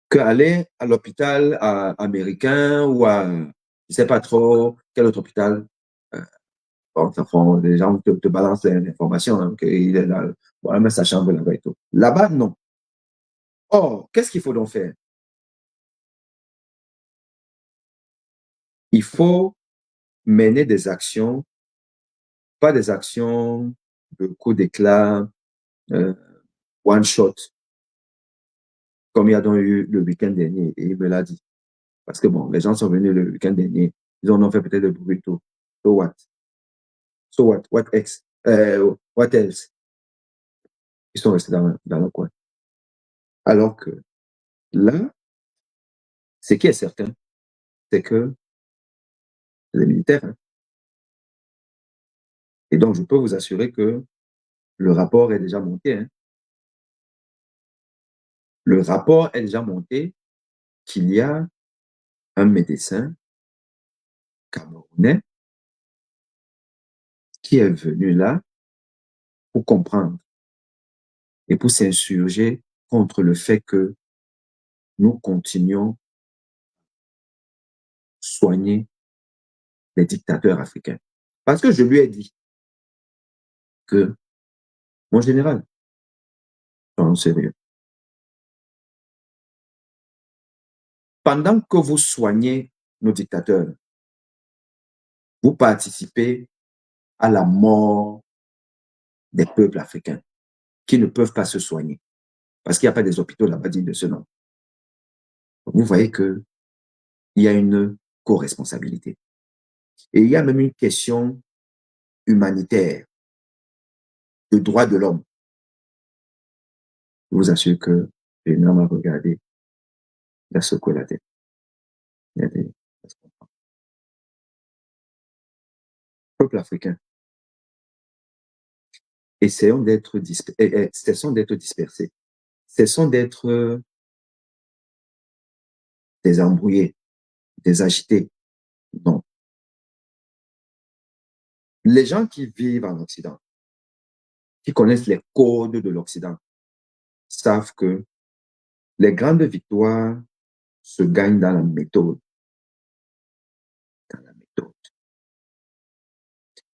Qu'aller à l'hôpital américain ou à, je ne sais pas trop, quel autre hôpital, bon, les gens te balancent l'information, hein, qu'il est là, voilà, mais sa chambre là-bas et tout. Là-bas, non. Or, qu'est-ce qu'il faut donc faire? Il faut mener des actions, pas des actions de coup d'éclat, euh, one shot, comme il y a donc eu le week-end dernier, et il me l'a dit. Parce que bon, les gens sont venus le week-end dernier, ils en ont fait peut-être le bruit tout. So what? So what? What else? What else? Ils sont restés dans le coin. Alors que là, ce qui est certain, c'est que les militaires, hein, et donc je peux vous assurer que le rapport est déjà monté. Hein. Le rapport est déjà monté qu'il y a un médecin camerounais qui est venu là pour comprendre et pour s'insurger contre le fait que nous continuons soigner les dictateurs africains. Parce que je lui ai dit que, mon général, soyons sérieux, pendant que vous soignez nos dictateurs, vous participez à la mort des peuples africains qui ne peuvent pas se soigner parce qu'il n'y a pas des hôpitaux là-bas dignes de ce nom. Donc, vous voyez qu'il y a une co-responsabilité. Et il y a même une question humanitaire, de droits de l'homme. Je vous assure que j'ai m'a regardé, il a secoué la tête. Il a dit, peuple africain, cessons d'être dispersés, cessons d'être des embrouillés, des agités. Non. Les gens qui vivent en Occident, qui connaissent les codes de l'Occident, savent que les grandes victoires se gagnent dans la méthode. Dans la méthode.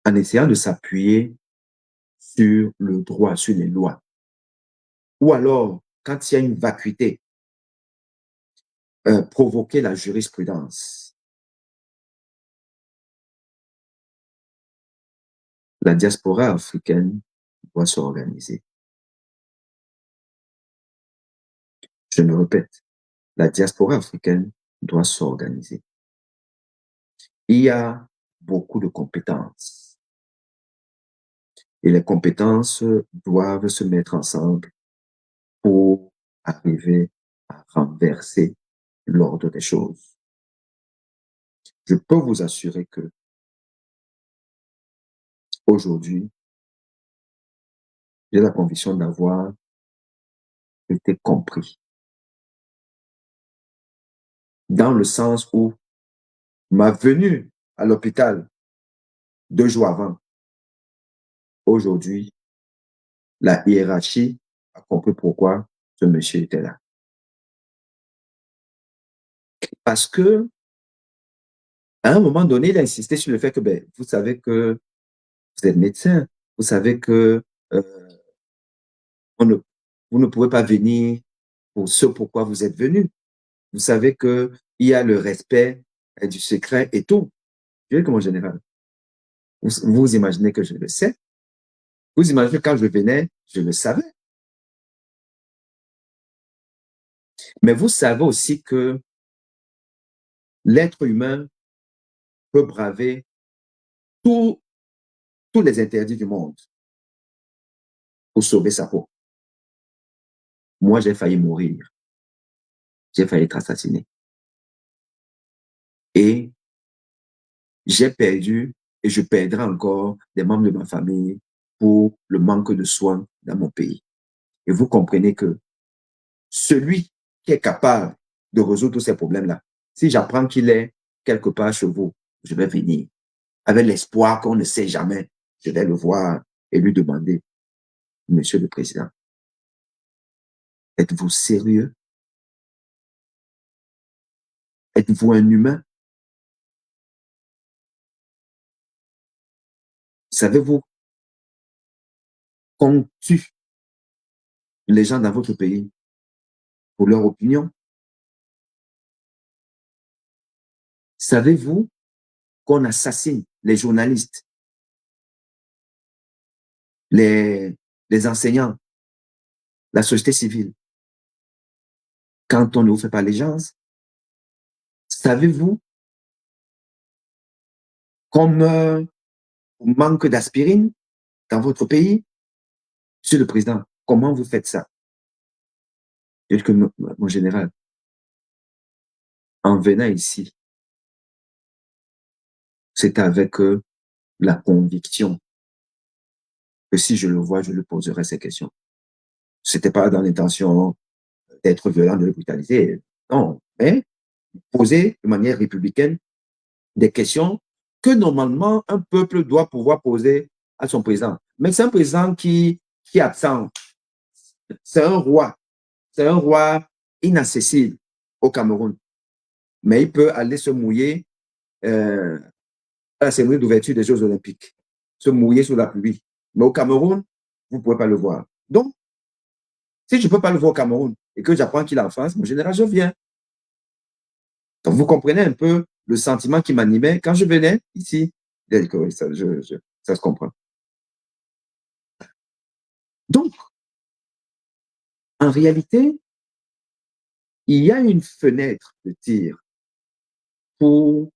En essayant de s'appuyer sur le droit, sur les lois. Ou alors, quand il y a une vacuité, provoquer la jurisprudence. La diaspora africaine doit s'organiser. Je me répète, la diaspora africaine doit s'organiser. il y a beaucoup de compétences. Et les compétences doivent se mettre ensemble pour arriver à renverser l'ordre des choses. Je peux vous assurer que aujourd'hui, j'ai la conviction d'avoir été compris. Dans le sens où ma venue à l'hôpital 2 jours avant, aujourd'hui, la hiérarchie a compris pourquoi ce monsieur était là. Parce que, à un moment donné, il a insisté sur le fait que, ben, vous savez que vous êtes médecin, vous savez que euh, on ne, vous ne pouvez pas venir pour ce pourquoi vous êtes venu. Vous savez qu'il y a le respect du secret et tout. Je vais comme en général. Vous imaginez que je le sais. Vous imaginez que quand je venais, je le savais. Mais vous savez aussi que l'être humain peut braver tous les interdits du monde pour sauver sa peau. Moi, j'ai failli mourir. J'ai failli être assassiné. Et j'ai perdu et je perdrai encore des membres de ma famille pour le manque de soins dans mon pays. Et vous comprenez que celui qui est capable de résoudre tous ces problèmes-là, si j'apprends qu'il est quelque part chez vous, je vais venir avec l'espoir qu'on ne sait jamais. Je vais le voir et lui demander, Monsieur le Président, êtes-vous sérieux? Êtes-vous un humain? Savez-vous qu'on tue les gens dans votre pays pour leur opinion? Savez-vous qu'on assassine les journalistes, les, les enseignants, la société civile, quand on ne vous fait pas allégeance? Savez-vous qu'on meurt au manque d'aspirine dans votre pays? Monsieur le Président, comment vous faites ça? Et que mon général, en venant ici, c'est avec la conviction que si je le vois, je lui poserai ces questions. C'était pas dans l'intention d'être violent, de le brutaliser. Non, mais poser de manière républicaine des questions que normalement un peuple doit pouvoir poser à son président. Mais c'est un président qui est absent. C'est un roi inaccessible au Cameroun. Mais il peut aller se mouiller à la cérémonie d'ouverture des Jeux Olympiques, se mouiller sous la pluie. Mais au Cameroun, vous ne pouvez pas le voir. Donc, si je ne peux pas le voir au Cameroun et que j'apprends qu'il est en France, en général, je viens. Donc, vous comprenez un peu le sentiment qui m'animait quand je venais ici. Oui, ça se comprend. Donc, en réalité, il y a une fenêtre de tir pour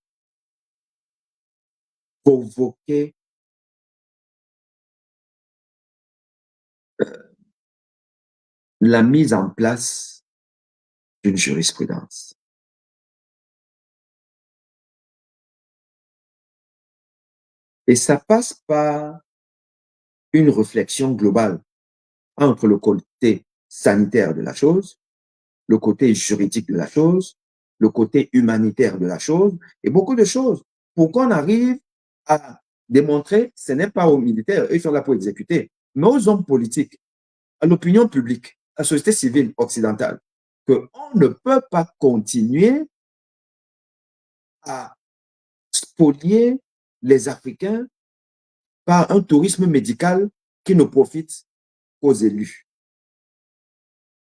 provoquer la mise en place d'une jurisprudence. Et ça passe par une réflexion globale entre le côté sanitaire de la chose, le côté juridique de la chose, le côté humanitaire de la chose, et beaucoup de choses, pour qu'on arrive à démontrer, ce n'est pas aux militaires, eux sont là pour exécuter, mais aux hommes politiques, à l'opinion publique, à la société civile occidentale, qu'on ne peut pas continuer à spolier les Africains par un tourisme médical qui ne profite qu'aux élus.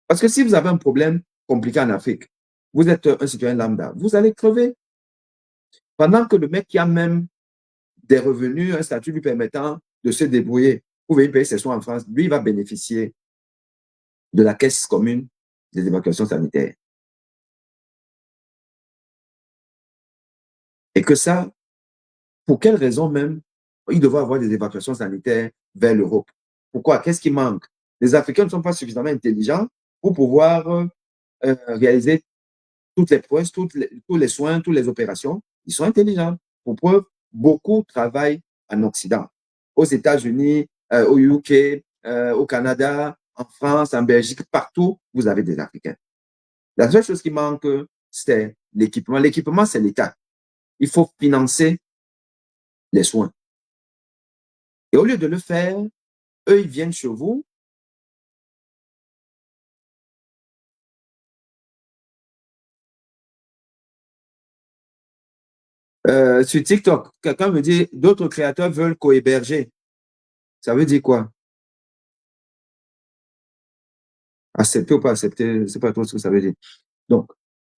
Parce que si vous avez un problème compliqué en Afrique, vous êtes un citoyen lambda, vous allez crever. Pendant que le mec qui a même des revenus, un statut lui permettant de se débrouiller pour venir payer ses soins en France, lui, il va bénéficier de la caisse commune des évacuations sanitaires. Et que ça, Pour quelle raison même il devrait avoir des évacuations sanitaires vers l'Europe? Pourquoi? Qu'est-ce qui manque? Les Africains ne sont pas suffisamment intelligents pour pouvoir réaliser toutes les prouesses, tous les soins, toutes les opérations. Ils sont intelligents. Pour preuve, beaucoup travaillent en Occident. Aux États-Unis, au UK, au Canada, en France, en Belgique, partout, vous avez des Africains. La seule chose qui manque, c'est l'équipement. L'équipement, c'est l'État. Il faut financer les soins. Et au lieu de le faire, eux, ils viennent chez vous. Sur TikTok, quelqu'un me dit d'autres créateurs veulent co-héberger. Ça veut dire quoi? Accepter ou pas accepter, c'est pas trop ce que ça veut dire. Donc,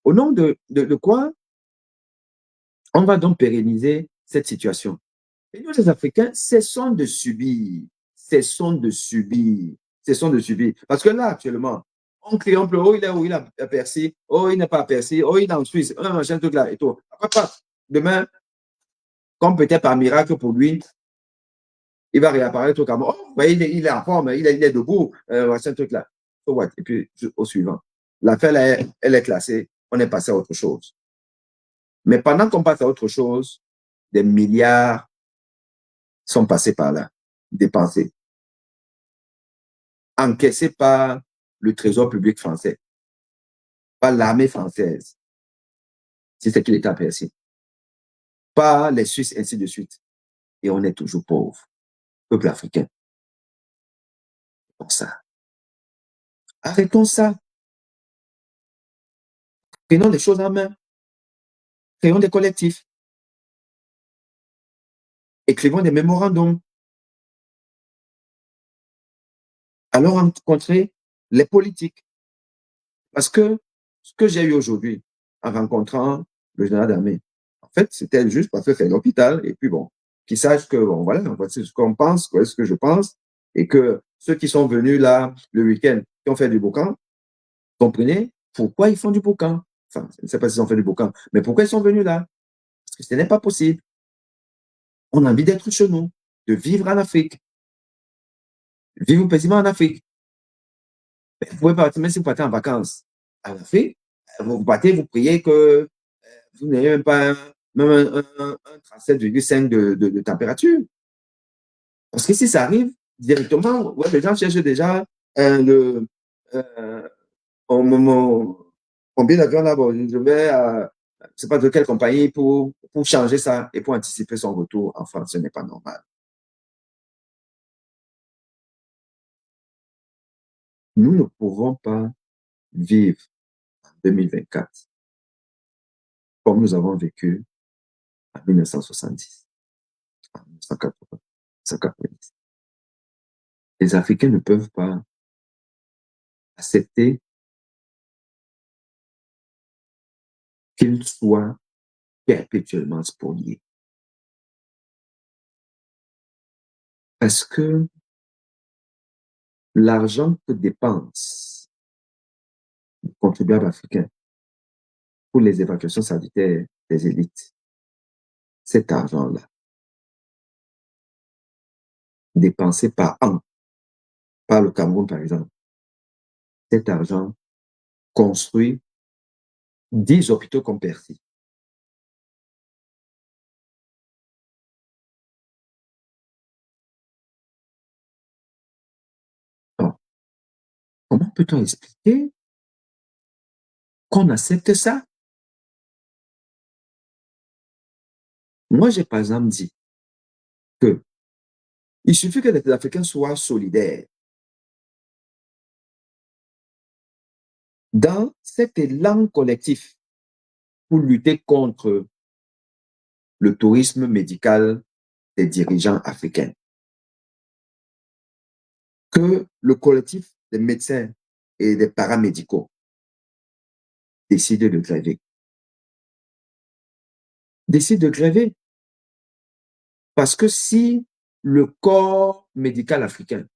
au nom de quoi on va donc pérenniser cette situation? Et nous, les Africains, cessons de subir, cessons de subir, cessons de subir. Parce que là, actuellement, on crie, on pleure, oh, il est où, il a percé, oh, il n'est pas percé, oh, il est en Suisse, un machin, truc là, et tout. Après, pas, demain, comme peut-être par miracle pour lui, il va réapparaître comme, oh, ben, il est en forme, il est debout, machin, truc là. So what? Et puis, au suivant. L'affaire, elle est classée, on est passé à autre chose. Mais pendant qu'on passe à autre chose, des milliards sont passés par là, dépensés, encaissés par le trésor public français, par l'armée française, si c'est qu'il est apprécié, par les Suisses, ainsi de suite. Et on est toujours pauvre, peuple africain. Arrêtons ça. Arrêtons ça. Prenons les choses en main. Créons des collectifs. Écrivons des mémorandums. Allons rencontrer les politiques. Parce que ce que j'ai eu aujourd'hui en rencontrant le général d'armée, en fait, c'était juste parce que c'est l'hôpital et puis bon, qu'ils sachent que, bon, voilà, voici ce qu'on pense, voici ce que je pense, et que ceux qui sont venus là le week-end, qui ont fait du boucan, comprenez pourquoi ils font du boucan. Enfin, je ne sais pas s'ils ont fait du boucan, mais pourquoi ils sont venus là? Parce que ce n'est pas possible. On a envie d'être chez nous, de vivre en Afrique, vivre paisiblement en Afrique. Vous pouvez partir, même si vous partez en vacances en Afrique, vous partez, vous priez que vous n'avez même pas même un 37,5 de température. Parce que si ça arrive directement, ouais, les gens cherchent déjà le, euh, combien d'avions là, bon, je vais à, je ne sais pas de quelle compagnie pour changer ça et pour anticiper son retour en France. Ce n'est pas normal. Nous ne pouvons pas vivre en 2024 comme nous avons vécu en 1970, en 1980, 1990. Les Africains ne peuvent pas accepter qu'ils soient perpétuellement spoliés. Parce que l'argent que dépensent les contribuables africains pour les évacuations sanitaires des élites, cet argent-là, dépensé par an, par le Cameroun par exemple, cet argent construit 10 hôpitaux comme Percy. Alors, comment peut-on expliquer qu'on accepte ça? Moi, j'ai par exemple dit que il suffit que les Africains soient solidaires. Dans cet élan collectif pour lutter contre le tourisme médical des dirigeants africains, que le collectif des médecins et des paramédicaux décide de gréver. Décide de gréver. Parce que si le corps médical africain,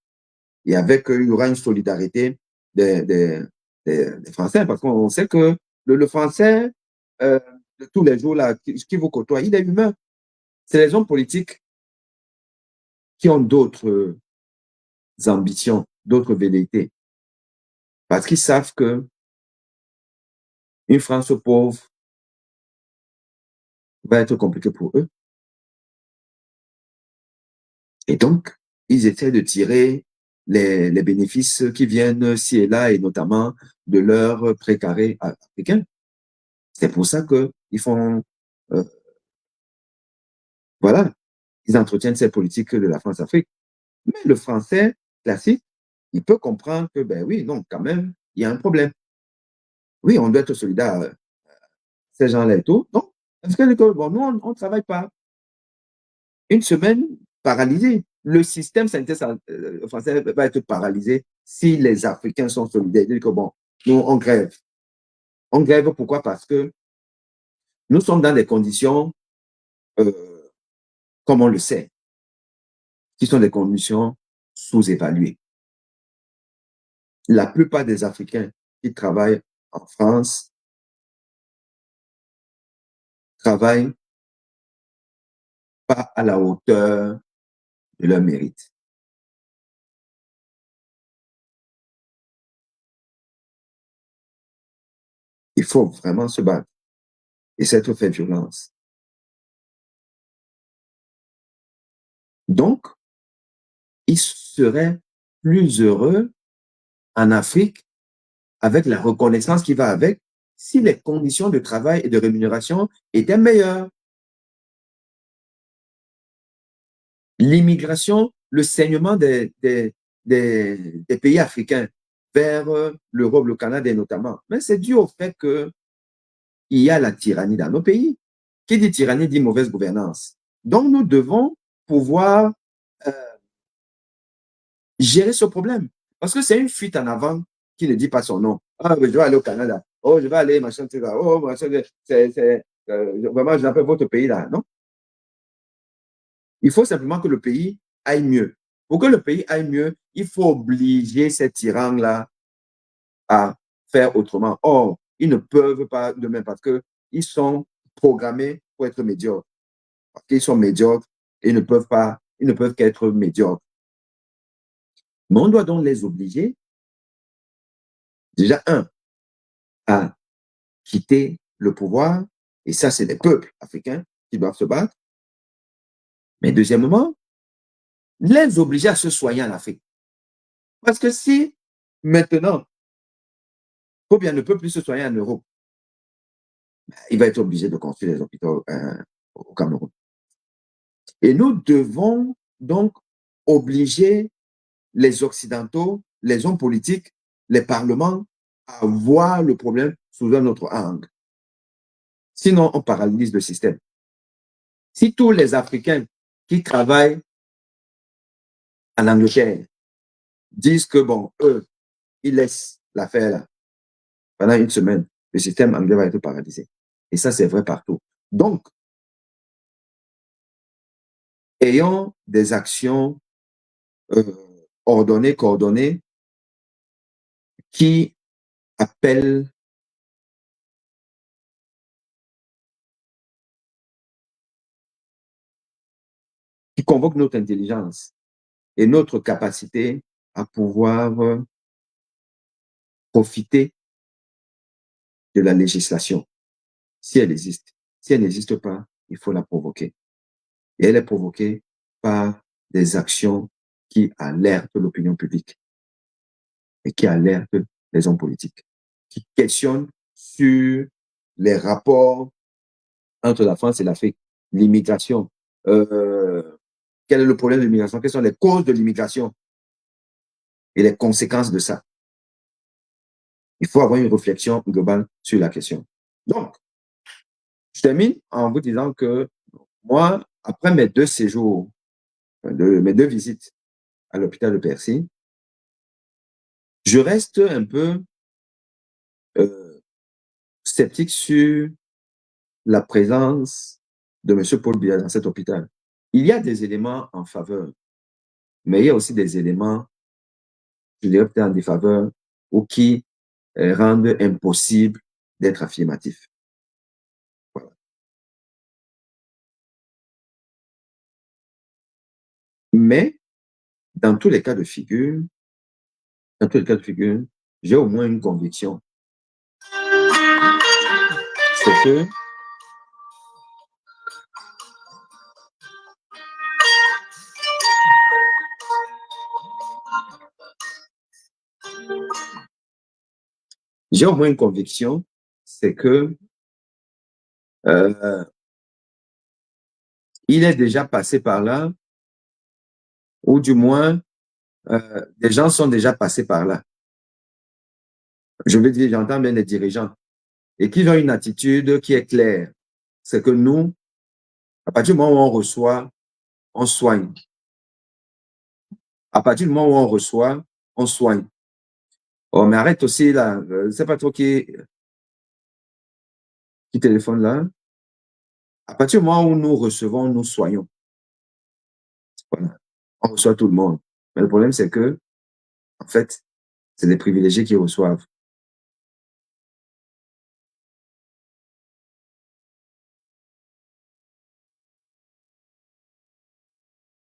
et avec il y aura une solidarité des Français, parce qu'on sait que le Français, de tous les jours, là, qui vous côtoie, il est humain. c'est les hommes politiques qui ont d'autres ambitions, d'autres velléités. Parce qu'ils savent que une France pauvre va être compliquée pour eux. Et donc, ils essaient de tirer les bénéfices qui viennent ci et là, et notamment de leurs précarés africains. C'est pour ça qu'ils font, euh, voilà, ils entretiennent ces politiques de la France-Afrique. Mais le français classique, il peut comprendre que, ben oui, non, quand même, il y a un problème. Oui, on doit être solidaire à ces gens-là et tout. Non, parce que bon, nous, on ne travaille pas. Une semaine paralysée. Le système sanitaire français va être paralysé si les Africains sont solidaires. Ils disent que bon, nous, on grève. On grève pourquoi? Parce que nous sommes dans des conditions, euh, comme on le sait, qui sont des conditions sous-évaluées. La plupart des Africains qui travaillent en France travaillent pas à la hauteur de leur mérite. Il faut vraiment se battre et s'être fait violence. Donc, ils seraient plus heureux en Afrique avec la reconnaissance qui va avec si les conditions de travail et de rémunération étaient meilleures. L'immigration, le saignement des pays africains vers l'Europe, le Canada notamment, mais c'est dû au fait qu'il y a la tyrannie dans nos pays. Qui dit tyrannie dit mauvaise gouvernance. Donc nous devons pouvoir euh, gérer ce problème. Parce que c'est une fuite en avant qui ne dit pas son nom. Ah, je vais aller au Canada. Oh, je vais aller, machin, etc. Oh, machin, vraiment, je n'appelle votre pays là. Non. Il faut simplement que le pays aille mieux. Pour que le pays aille mieux, il faut obliger ces tyrans-là à faire autrement. Or, ils ne peuvent pas demain parce qu'ils sont programmés pour être médiocres. Parce qu'ils sont médiocres et ils ne peuvent qu'être médiocres. Mais on doit donc les obliger, déjà, à quitter le pouvoir, et ça, c'est les peuples africains qui doivent se battre. Mais deuxièmement, les obliger à se soigner en Afrique. Parce que si maintenant, Kobia ne peut plus se soigner en Europe, il va être obligé de construire des hôpitaux au Cameroun. Et nous devons donc obliger les Occidentaux, les hommes politiques, les parlements à voir le problème sous un autre angle. Sinon, on paralyse le système. Si tous les Africains qui travaillent en Angleterre disent que, bon, eux, ils laissent l'affaire là pendant une semaine, le système anglais va être paralysé. Et ça, c'est vrai partout. Donc, ayons des actions ordonnées, coordonnées, qui appellent qui convoquent notre intelligence et notre capacité à pouvoir profiter de la législation, si elle existe. Si elle n'existe pas, il faut la provoquer. Et elle est provoquée par des actions qui alertent l'opinion publique et qui alertent les hommes politiques, qui questionnent sur les rapports entre la France et l'Afrique, l'immigration. Quel est le problème de l'immigration? Quelles sont les causes de l'immigration et les conséquences de ça? Il faut avoir une réflexion globale sur la question. Donc, je termine en vous disant que moi, après mes 2 séjours, mes 2 visites à l'hôpital de Percy, je reste un peu sceptique sur la présence de M. Paul Biya dans cet hôpital. Il y a des éléments en faveur, mais il y a aussi des éléments, je dirais peut-être en défaveur, ou qui rendent impossible d'être affirmatif. Voilà. Mais dans tous les cas de figure, j'ai au moins une conviction. C'est que c'est que il est déjà passé par là, ou du moins, des gens sont déjà passés par là. Je veux dire, j'entends bien les dirigeants, et qu'ils ont une attitude qui est claire. C'est que nous, à partir du moment où on reçoit, on soigne. À partir du moment où on reçoit, on soigne. Oh, mais arrête aussi là, c'est pas toi qui téléphone là. À partir du moment où nous recevons, nous soignons. Voilà. On reçoit tout le monde. Mais le problème, c'est que, en fait, c'est les privilégiés qui reçoivent.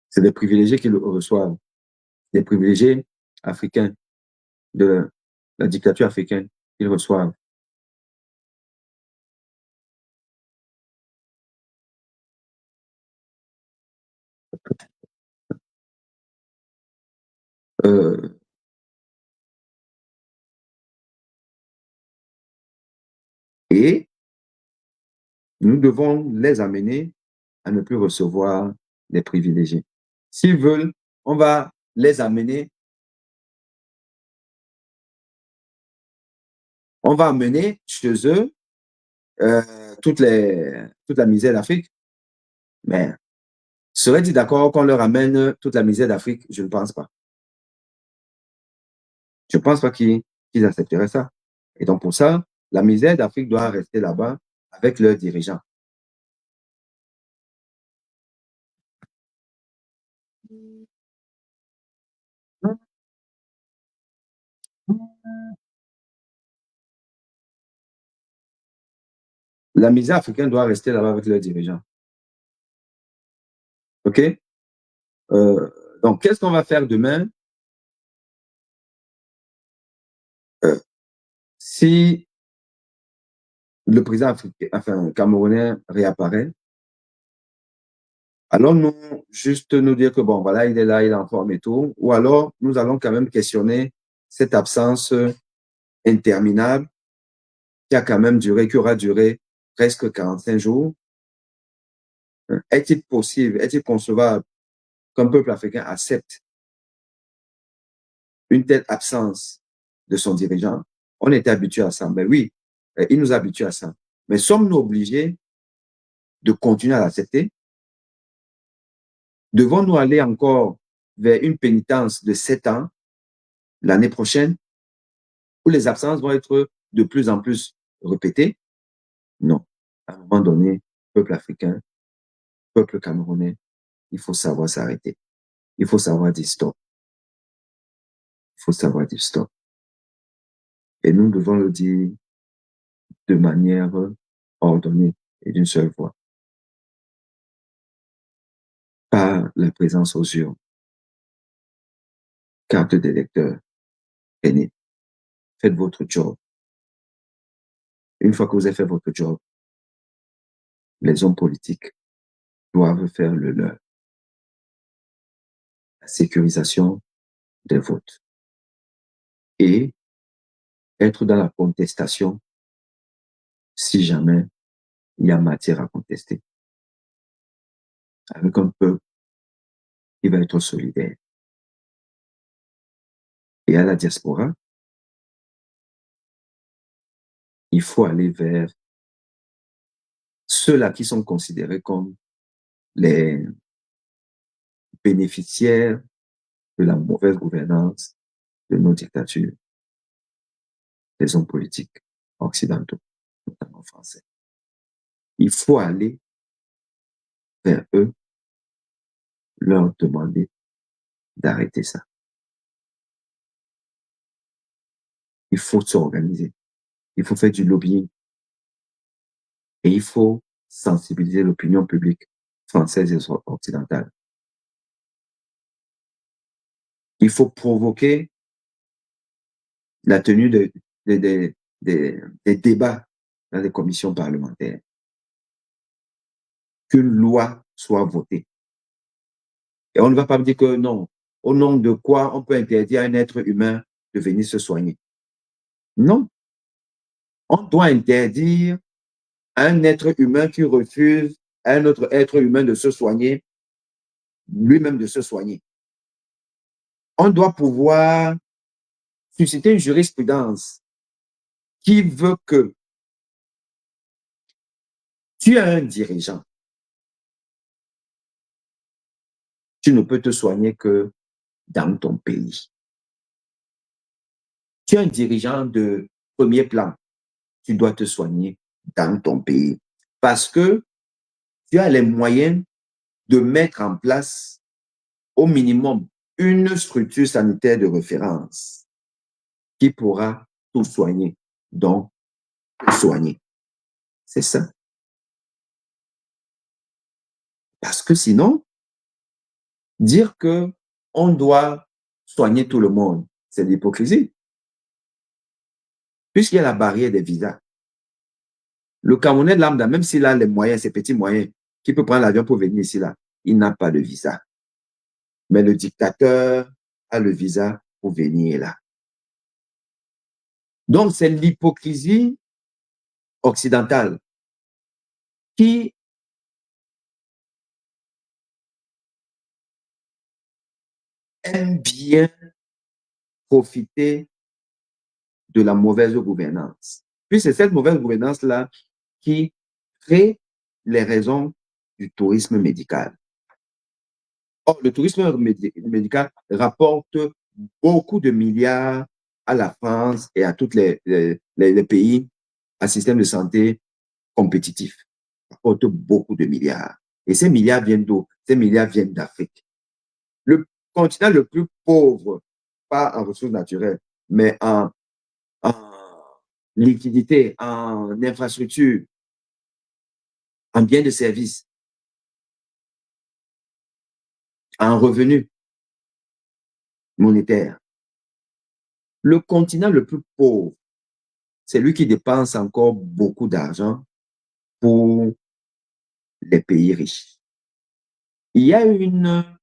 C'est des privilégiés qui le reçoivent. Des privilégiés africains, de la dictature africaine, qu'ils reçoivent. Et nous devons les amener à ne plus recevoir des privilégiés. S'ils veulent, on va les amener, on va amener chez eux toute la misère d'Afrique. Mais serait-il d'accord qu'on leur amène toute la misère d'Afrique? Je ne pense pas. Je ne pense pas qu'ils accepteraient ça. Et donc, pour ça, la misère d'Afrique doit rester là-bas avec leurs dirigeants. La misère africaine doit rester là-bas avec leurs dirigeants. OK? Donc, qu'est-ce qu'on va faire demain si le président camerounais réapparaît? Alors, nous, juste nous dire que, bon, voilà, il est là, il est en forme et tout. Ou alors, nous allons quand même questionner cette absence interminable qui a quand même duré, qui aura duré presque 45 jours. Est-il possible, est-il concevable qu'un peuple africain accepte une telle absence de son dirigeant? On était habitué à ça. Mais oui, il nous habitue à ça. Mais sommes-nous obligés de continuer à l'accepter? Devons-nous aller encore vers une pénitence de 7 ans l'année prochaine où les absences vont être de plus en plus répétées? Non. À un moment donné, peuple africain, peuple camerounais, il faut savoir s'arrêter. Il faut savoir dire stop. Il faut savoir dire stop. Et nous devons le dire de manière ordonnée et d'une seule voix. Par la présence aux urnes. Carte d'électeur. Venez. Faites votre job. Une fois que vous avez fait votre job, les hommes politiques doivent faire le leur. La sécurisation des votes. Et être dans la contestation si jamais il y a matière à contester. Avec un peuple qui va être solidaire. Et à la diaspora, il faut aller vers ceux-là qui sont considérés comme les bénéficiaires de la mauvaise gouvernance de nos dictatures, des hommes politiques occidentaux, notamment français. Il faut aller vers eux, leur demander d'arrêter ça. Il faut s'organiser. Il faut faire du lobbying. Et il faut sensibiliser l'opinion publique française et occidentale. Il faut provoquer la tenue des débats dans les commissions parlementaires. Qu'une loi soit votée. Et on ne va pas me dire que non. Au nom de quoi on peut interdire à un être humain de venir se soigner? Non. On doit interdire à un être humain qui refuse à un autre être humain de se soigner, lui-même de se soigner. On doit pouvoir susciter une jurisprudence qui veut que tu es un dirigeant. Tu ne peux te soigner que dans ton pays. Tu es un dirigeant de premier plan. Tu dois te soigner dans ton pays parce que tu as les moyens de mettre en place au minimum une structure sanitaire de référence qui pourra tout soigner, donc tout soigner. C'est ça. Parce que sinon, dire que on doit soigner tout le monde, c'est de l'hypocrisie. Puisqu'il y a la barrière des visas. Le Camerounais lambda, même s'il a les moyens, ses petits moyens, qui peut prendre l'avion pour venir ici, là, il n'a pas de visa. Mais le dictateur a le visa pour venir là. Donc, c'est l'hypocrisie occidentale qui aime bien profiter de la mauvaise gouvernance. Puis c'est cette mauvaise gouvernance-là qui crée les raisons du tourisme médical. Or, le tourisme médical rapporte beaucoup de milliards à la France et à tous les pays à système de santé compétitif. Rapporte beaucoup de milliards. Et ces milliards viennent d'où? Ces milliards viennent d'Afrique. Le continent le plus pauvre, pas en ressources naturelles, mais en liquidité, en infrastructure, en biens de service, en revenus monétaires. Le continent le plus pauvre, c'est lui qui dépense encore beaucoup d'argent pour les pays riches. Il y a une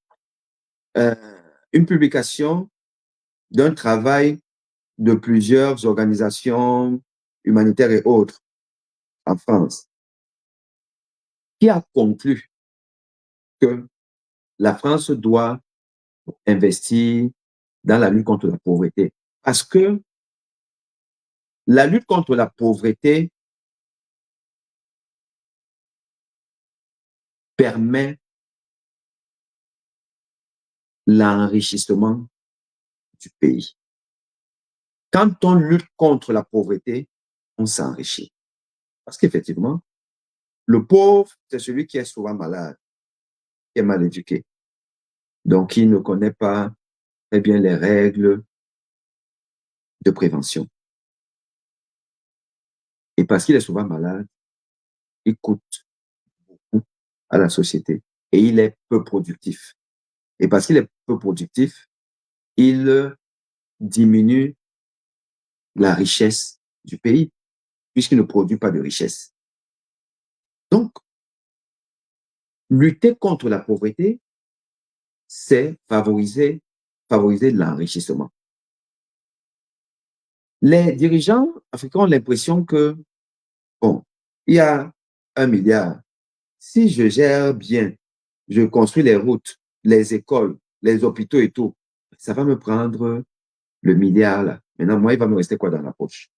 publication d'un travail de plusieurs organisations humanitaires et autres en France qui a conclu que la France doit investir dans la lutte contre la pauvreté. Parce que la lutte contre la pauvreté permet l'enrichissement du pays. Quand on lutte contre la pauvreté, on s'enrichit. Parce qu'effectivement, le pauvre, c'est celui qui est souvent malade, qui est mal éduqué. Donc, il ne connaît pas très bien les règles de prévention. Et parce qu'il est souvent malade, il coûte beaucoup à la société et il est peu productif. Et parce qu'il est peu productif, il diminue la richesse du pays puisqu'il ne produit pas de richesse. Donc, lutter contre la pauvreté, c'est favoriser l'enrichissement. Les dirigeants africains ont l'impression que, bon, il y a 1 milliard. Si je gère bien, je construis les routes, les écoles, les hôpitaux et tout, ça va me prendre le milliard là. Maintenant, moi, il va me rester quoi dans la poche?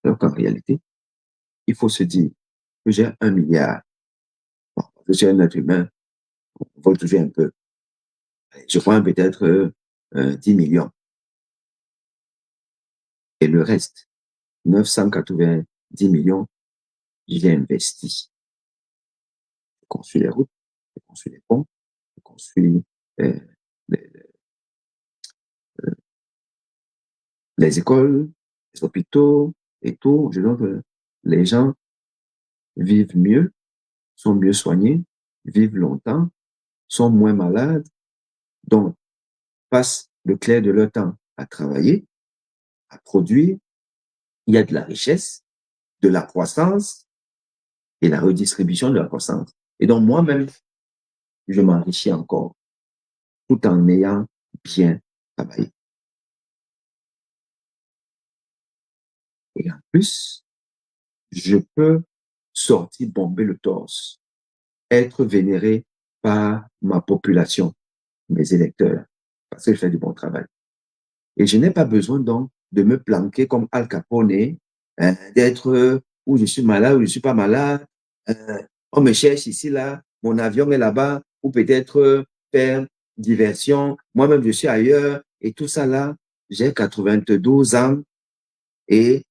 Donc, en réalité, il faut se dire que j'ai 1 milliard. Bon, je suis un être humain, on va toucher un peu. Je prends peut-être 10 millions. Et le reste, 990 millions, j'ai investi. Je construis les routes, je construis les ponts, je construis les, les écoles, les hôpitaux et tout. Je veux que les gens vivent mieux, sont mieux soignés, vivent longtemps, sont moins malades. Donc, passent le clair de leur temps à travailler, à produire. Il y a de la richesse, de la croissance et la redistribution de la croissance. Et donc, moi-même, je m'enrichis encore tout en ayant bien travaillé. Et en plus, je peux sortir bomber le torse, être vénéré par ma population, mes électeurs, parce que je fais du bon travail. Et je n'ai pas besoin donc de me planquer comme Al Capone, d'être où je suis malade, où je ne suis pas malade, on me cherche ici, là, mon avion est là-bas, ou peut-être faire diversion, moi-même je suis ailleurs, et tout ça là, j'ai 92 ans, et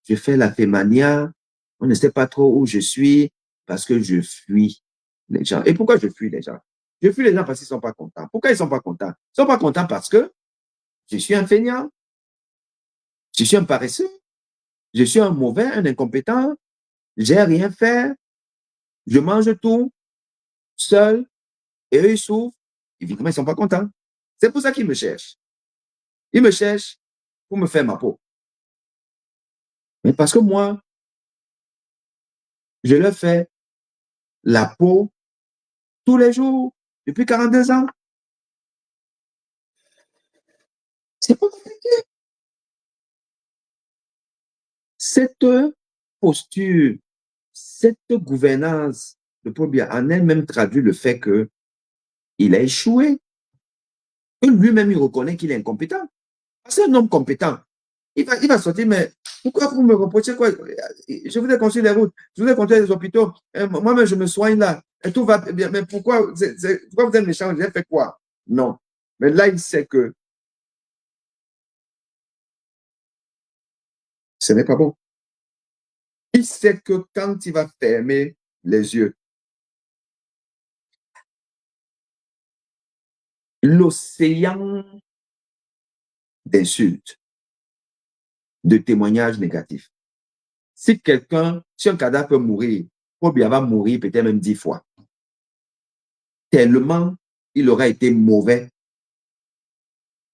je fais la fémania, on ne sait pas trop où je suis, parce que je fuis les gens. Et pourquoi je fuis les gens? Je fuis les gens parce qu'ils ne sont pas contents. Pourquoi ils ne sont pas contents? Ils ne sont pas contents parce que je suis un feignant, je suis un paresseux, je suis un mauvais, un incompétent, j'ai rien fait, je mange tout seul, et eux, ils souffrent. Évidemment, ils ne sont pas contents. C'est pour ça qu'ils me cherchent. Ils me cherchent pour me faire ma peau. Mais parce que moi, je leur fais la peau tous les jours, depuis 42 ans. C'est pas compliqué. Cette posture, cette gouvernance de Paul Biya en elle-même traduit le fait qu'il a échoué. Que lui-même, il reconnaît qu'il est incompétent. C'est un homme compétent. Il va sortir, mais pourquoi vous me reprochez quoi? Je vous ai construit les routes, je vous ai construit les hôpitaux, moi-même je me soigne là, et tout va bien, mais pourquoi vous êtes méchant? J'ai fait quoi? Non. Mais là, il sait que ce n'est pas bon. Il sait que quand il va fermer les yeux, l'océan d'insultes, de témoignages négatifs. Si un cadavre peut mourir, Paul Biya va mourir peut-être même 10 fois. Tellement il aura été mauvais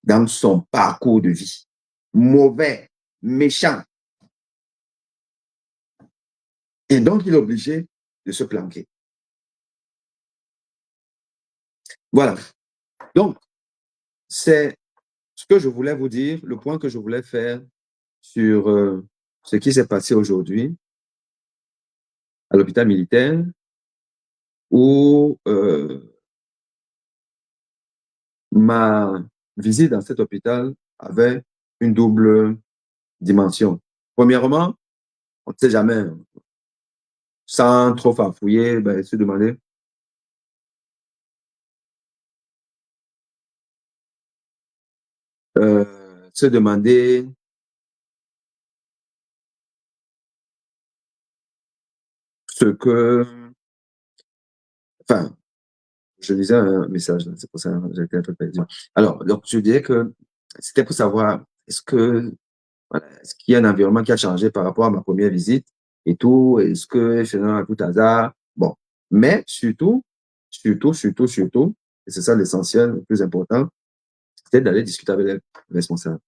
dans son parcours de vie. Mauvais, méchant. Et donc, il est obligé de se planquer. Voilà. Donc, c'est ce que je voulais vous dire, le point que je voulais faire sur ce qui s'est passé aujourd'hui à l'hôpital militaire, où ma visite dans cet hôpital avait une double dimension. Premièrement, on ne sait jamais, sans trop farfouiller, se demander se demander ce que, enfin, je lisais un message, c'est pour ça que j'étais un peu perdu. Alors, donc, je dirais que c'était pour savoir, est-ce qu'il y a un environnement qui a changé par rapport à ma première visite et tout? Est-ce que finalement, à tout hasard? Bon. Mais surtout, et c'est ça l'essentiel, le plus important, c'était d'aller discuter avec les responsables.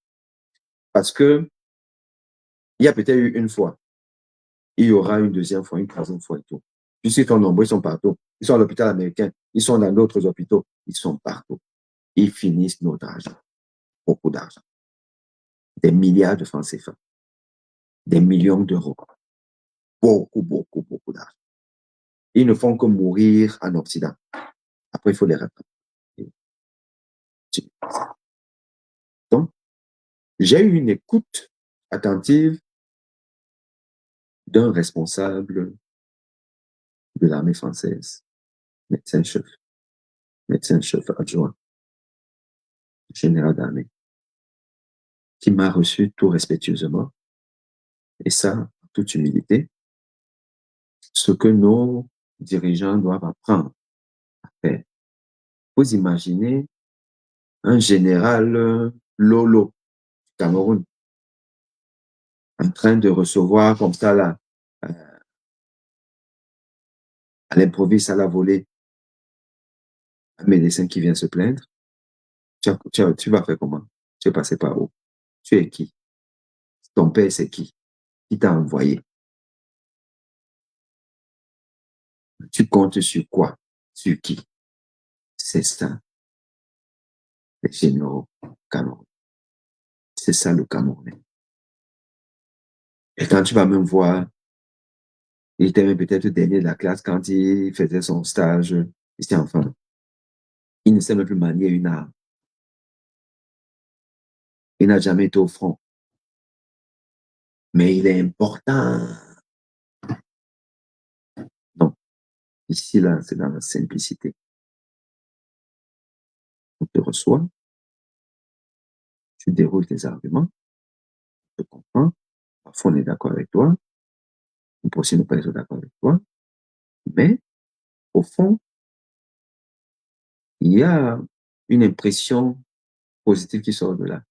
Parce que il y a peut-être eu une fois, il y aura une deuxième fois, une troisième fois et tout. Puisqu'ils sont nombreux, ils sont partout. Ils sont à l'hôpital américain, ils sont dans d'autres hôpitaux, ils sont partout. Ils finissent notre argent, beaucoup d'argent. Des milliards de francs CFA, des millions d'euros. Beaucoup d'argent. Ils ne font que mourir en Occident. Après, il faut les rattraper. Donc, j'ai eu une écoute attentive d'un responsable de l'armée française, médecin-chef adjoint, général d'armée, qui m'a reçu tout respectueusement, et ça, en toute humilité, ce que nos dirigeants doivent apprendre à faire. Vous imaginez un général Lolo, Cameroun, en train de recevoir comme ça, là, à l'improviste, à la volée, un médecin qui vient se plaindre. Tu vas faire comment? Tu es passé par où? Tu es qui? Ton père, c'est qui? Qui t'a envoyé? Tu comptes sur quoi? Sur qui? C'est ça, les généraux Cameroun. C'est ça le Camerounais. Et quand tu vas même voir, il était même peut-être dernier de la classe quand il faisait son stage ici en France. Il ne sait même plus manier une arme. Il n'a jamais été au front. Mais il est important. Donc, ici, là, c'est dans la simplicité. On te reçoit, tu déroules tes arguments, tu comprends. Parfois, on est d'accord avec toi. On peut aussi ne pas être d'accord avec toi. Mais, au fond, il y a une impression positive qui sort de là.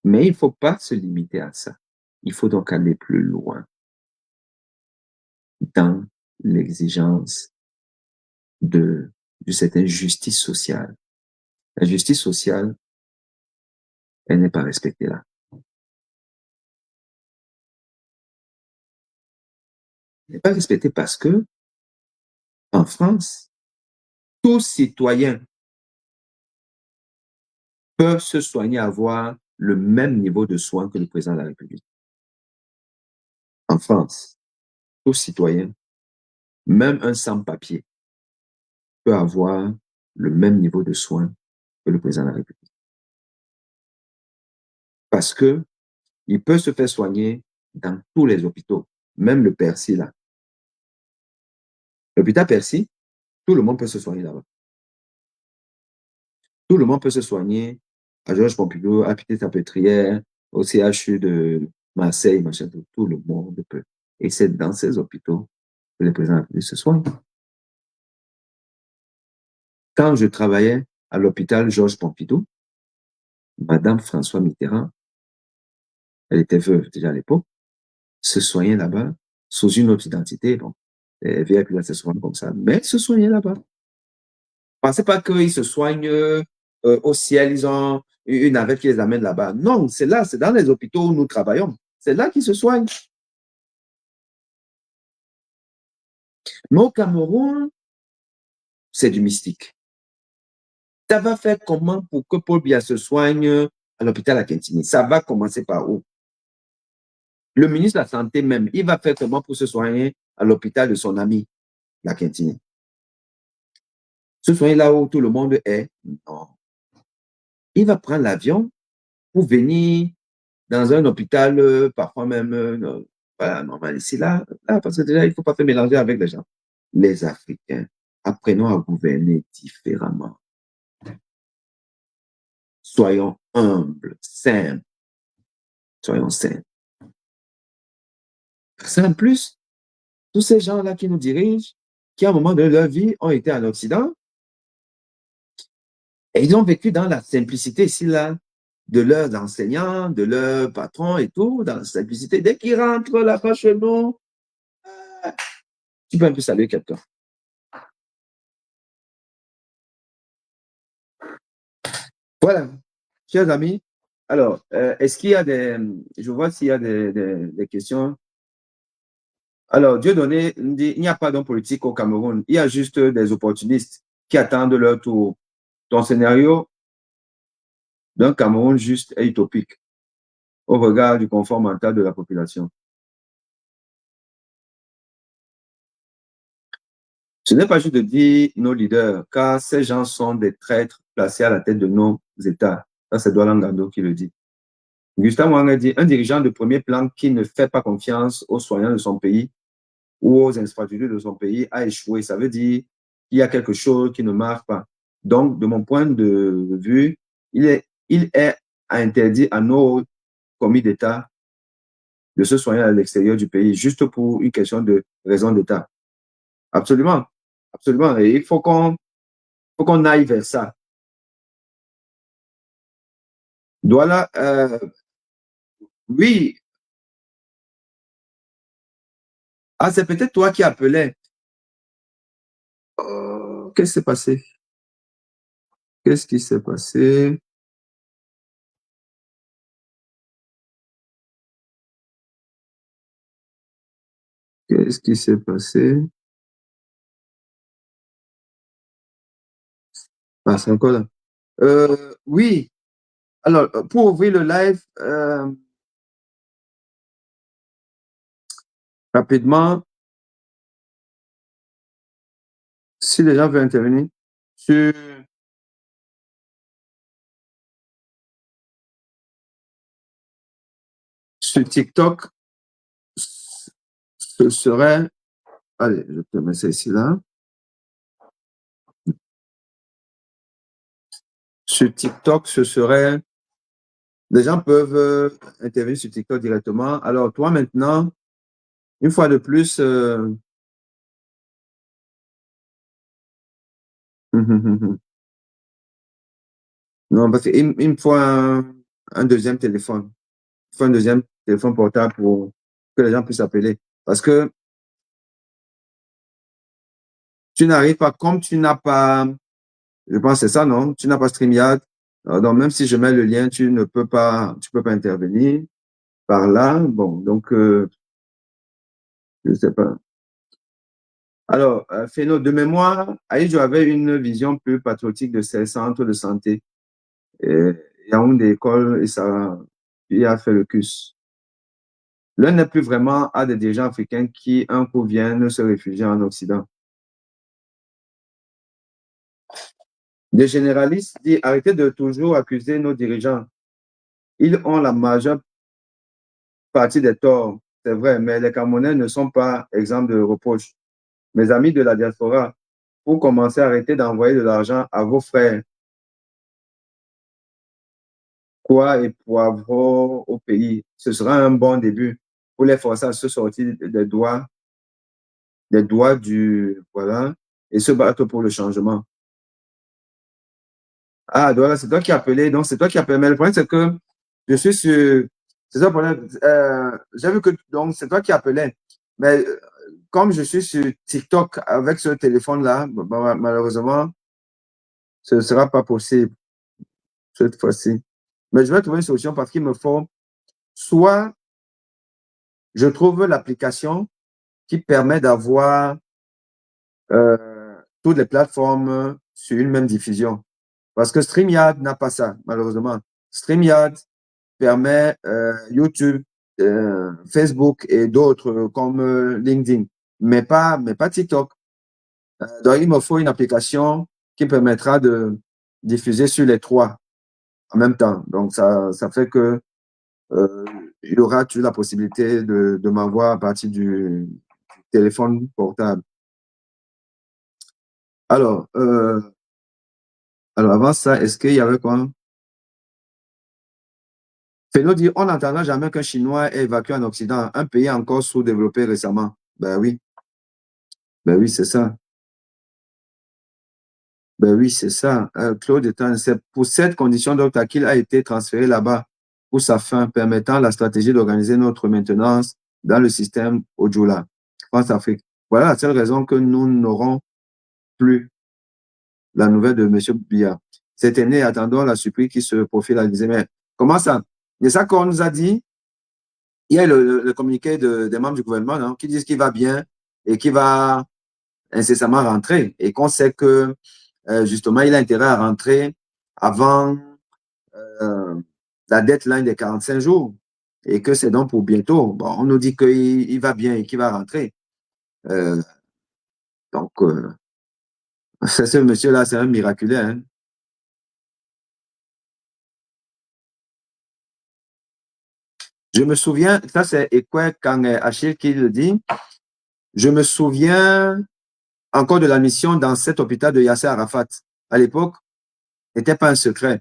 Mais il ne faut pas se limiter à ça. Il faut donc aller plus loin dans l'exigence de cette justice sociale. La justice sociale, elle n'est pas respectée là. Elle n'est pas respectée parce que, en France, tout citoyen peut se soigner, avoir le même niveau de soins que le président de la République. En France, tout citoyen, même un sans-papier, peut avoir le même niveau de soins que le président de la République. Parce que il peut se faire soigner dans tous les hôpitaux, même le Percy là. L'hôpital Percy, tout le monde peut se soigner là-bas. Tout le monde peut se soigner à Georges Pompidou, à Pitié-Salpêtrière, au CHU de Marseille, machin, tout le monde peut. Et c'est dans ces hôpitaux que le président de la République se soigne. Quand je travaillais à l'hôpital Georges Pompidou, Madame François Mitterrand, elle était veuve déjà à l'époque, se soignait là-bas sous une autre identité. Bon, elle vient plus se soigner comme ça, mais se soignait là-bas. Pensez pas qu'ils se soignent au ciel, ils ont une navette qui les amène là-bas. Non, c'est là, c'est dans les hôpitaux où nous travaillons. C'est là qu'ils se soignent. Mais au Cameroun, c'est du mystique. Ça va faire comment pour que Paul Biya se soigne à l'hôpital à Kentini? Ça va commencer par où? Le ministre de la Santé même, il va faire comment pour se soigner à l'hôpital de son ami, la Kentini? Se soigner là où tout le monde est? Non. Il va prendre l'avion pour venir dans un hôpital, parfois même, voilà, normal ici, là, parce que déjà, il ne faut pas se mélanger avec les gens. Les Africains, apprenons à gouverner différemment. Soyons humbles, simples. Soyons simples. C'est en plus, tous ces gens-là qui nous dirigent, qui à un moment de leur vie ont été en Occident, et ils ont vécu dans la simplicité ici, là, de leurs enseignants, de leurs patrons et tout, dans la simplicité. Dès qu'ils rentrent là-bas chez nous, tu peux un peu saluer quelqu'un. Voilà, chers amis. Alors, est-ce qu'il y a des... Je vois s'il y a des questions. Alors, Dieudonné dit, il n'y a pas d'homme politique au Cameroun. Il y a juste des opportunistes qui attendent leur tour. Ton scénario d'un Cameroun juste est utopique au regard du confort mental de la population. Ce n'est pas juste de dire nos leaders, car ces gens sont des traîtres placés à la tête de nos États. Ça, c'est Douala Ngando qui le dit. Gustave Wang dit, un dirigeant de premier plan qui ne fait pas confiance aux soignants de son pays ou aux infrastructures de son pays a échoué. Ça veut dire qu'il y a quelque chose qui ne marche pas. Donc, de mon point de vue, il est interdit à nos commis d'État de se soigner à l'extérieur du pays, juste pour une question de raison d'État. Absolument. Absolument. Et il faut qu'on aille vers ça. Voilà. Oui. Ah, c'est peut-être toi qui appelais. Qu'est-ce qui s'est passé? Qu'est-ce qui s'est passé? Qu'est-ce qui s'est passé? Ah, c'est encore là. Oui, alors, pour ouvrir le live, rapidement, si les gens veulent intervenir, sur, sur TikTok, ce serait, allez, je te mets ça ici là. Sur TikTok, ce serait, les gens peuvent intervenir sur TikTok directement. Alors, toi maintenant, une fois de plus, non, parce qu'il il me faut un deuxième téléphone. Il faut un deuxième téléphone portable pour que les gens puissent appeler. Parce que tu n'arrives pas, comme tu n'as pas, je pense que c'est ça, non? Tu n'as pas StreamYard. Donc, même si je mets le lien, tu peux pas intervenir par là. Bon, donc, je sais pas. Alors, Féno, de mémoire, Aïdjo avait une vision plus patriotique de ses centres de santé. Et Yaoundé école et ça, il a fait le CUS. L'un n'est plus vraiment à des dirigeants africains qui, un coup, viennent se réfugier en Occident. Des généralistes disent arrêtez de toujours accuser nos dirigeants. Ils ont la majeure partie des torts, c'est vrai, mais les Camerounais ne sont pas exempts de reproches. Mes amis de la diaspora, pour commencer, arrêtez d'envoyer de l'argent à vos frères, quoi et poivreaux au pays. Ce sera un bon début pour les forcer à se sortir des doigts du, voilà, et se battre pour le changement. Ah, voilà, c'est toi qui as appelé, donc c'est toi qui as appelé. Mais le problème, c'est que je suis sur. C'est ça le problème. J'ai vu que donc c'est toi qui appelais. Mais comme je suis sur TikTok avec ce téléphone-là, malheureusement, ce ne sera pas possible cette fois-ci. Mais je vais trouver une solution parce qu'il me faut soit je trouve l'application qui permet d'avoir toutes les plateformes sur une même diffusion. Parce que StreamYard n'a pas ça, malheureusement. StreamYard permet YouTube, Facebook et d'autres comme LinkedIn, mais pas TikTok. Donc, il me faut une application qui permettra de diffuser sur les trois en même temps. Donc, ça fait que euh, il y aura toujours la possibilité de m'avoir à partir du téléphone portable. Alors, alors avant ça, est-ce qu'il y avait quoi? Féno dit, on n'entendra jamais qu'un Chinois ait évacué en Occident, un pays encore sous-développé récemment. Ben oui, c'est ça. Ben oui, c'est ça. Claude Etan, c'est pour cette condition Dr. qu'il a été transféré là-bas pour sa fin, permettant la stratégie d'organiser notre maintenance dans le système Ojula, France-Afrique. Voilà la seule raison que nous n'aurons plus la nouvelle de M. Biya. Cette année, attendons la surprise qui se profile à disait, mais comment ça? C'est ça qu'on nous a dit. Il y a le communiqué des membres du gouvernement non, qui disent qu'il va bien et qu'il va incessamment rentrer et qu'on sait que justement, il a intérêt à rentrer avant la deadline des 45 jours et que c'est donc pour bientôt. Bon, on nous dit qu'il va bien et qu'il va rentrer. Euh, donc, ce monsieur-là, c'est un miraculé. Hein. Je me souviens, ça c'est Ekwe Kang Achille qui le dit, je me souviens encore de la mission dans cet hôpital de Yasser Arafat. À l'époque, ce n'était pas un secret.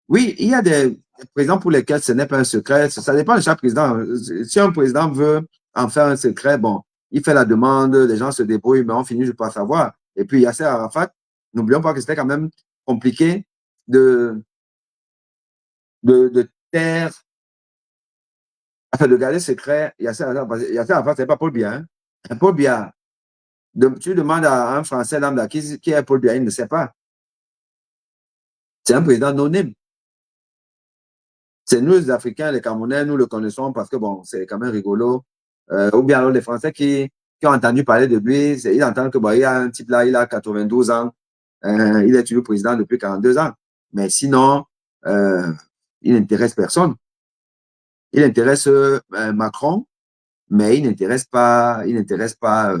Oui, il y a des présidents pour lesquels ce n'est pas un secret. Ça dépend de chaque président. Si un président veut en faire un secret, bon, il fait la demande, les gens se débrouillent, mais on finit par savoir. Et puis, Yasser Arafat, n'oublions pas que c'était quand même compliqué de taire, enfin, de garder secret Yasser Arafat. Yasser Arafat, ce n'est pas Paul Biya. Hein. Paul Biya, tu demandes à un Français lambda qui est Paul Biya, il ne sait pas. C'est un président non-name. C'est nous, les Africains, les Camerounais, nous le connaissons parce que, bon, c'est quand même rigolo. Ou bien alors les Français qui qui ont entendu parler de lui, ils entendent que bon, il y a un type là, il a 92 ans, il est toujours président depuis 42 ans. Mais sinon, il n'intéresse personne. Il intéresse Macron, mais il n'intéresse pas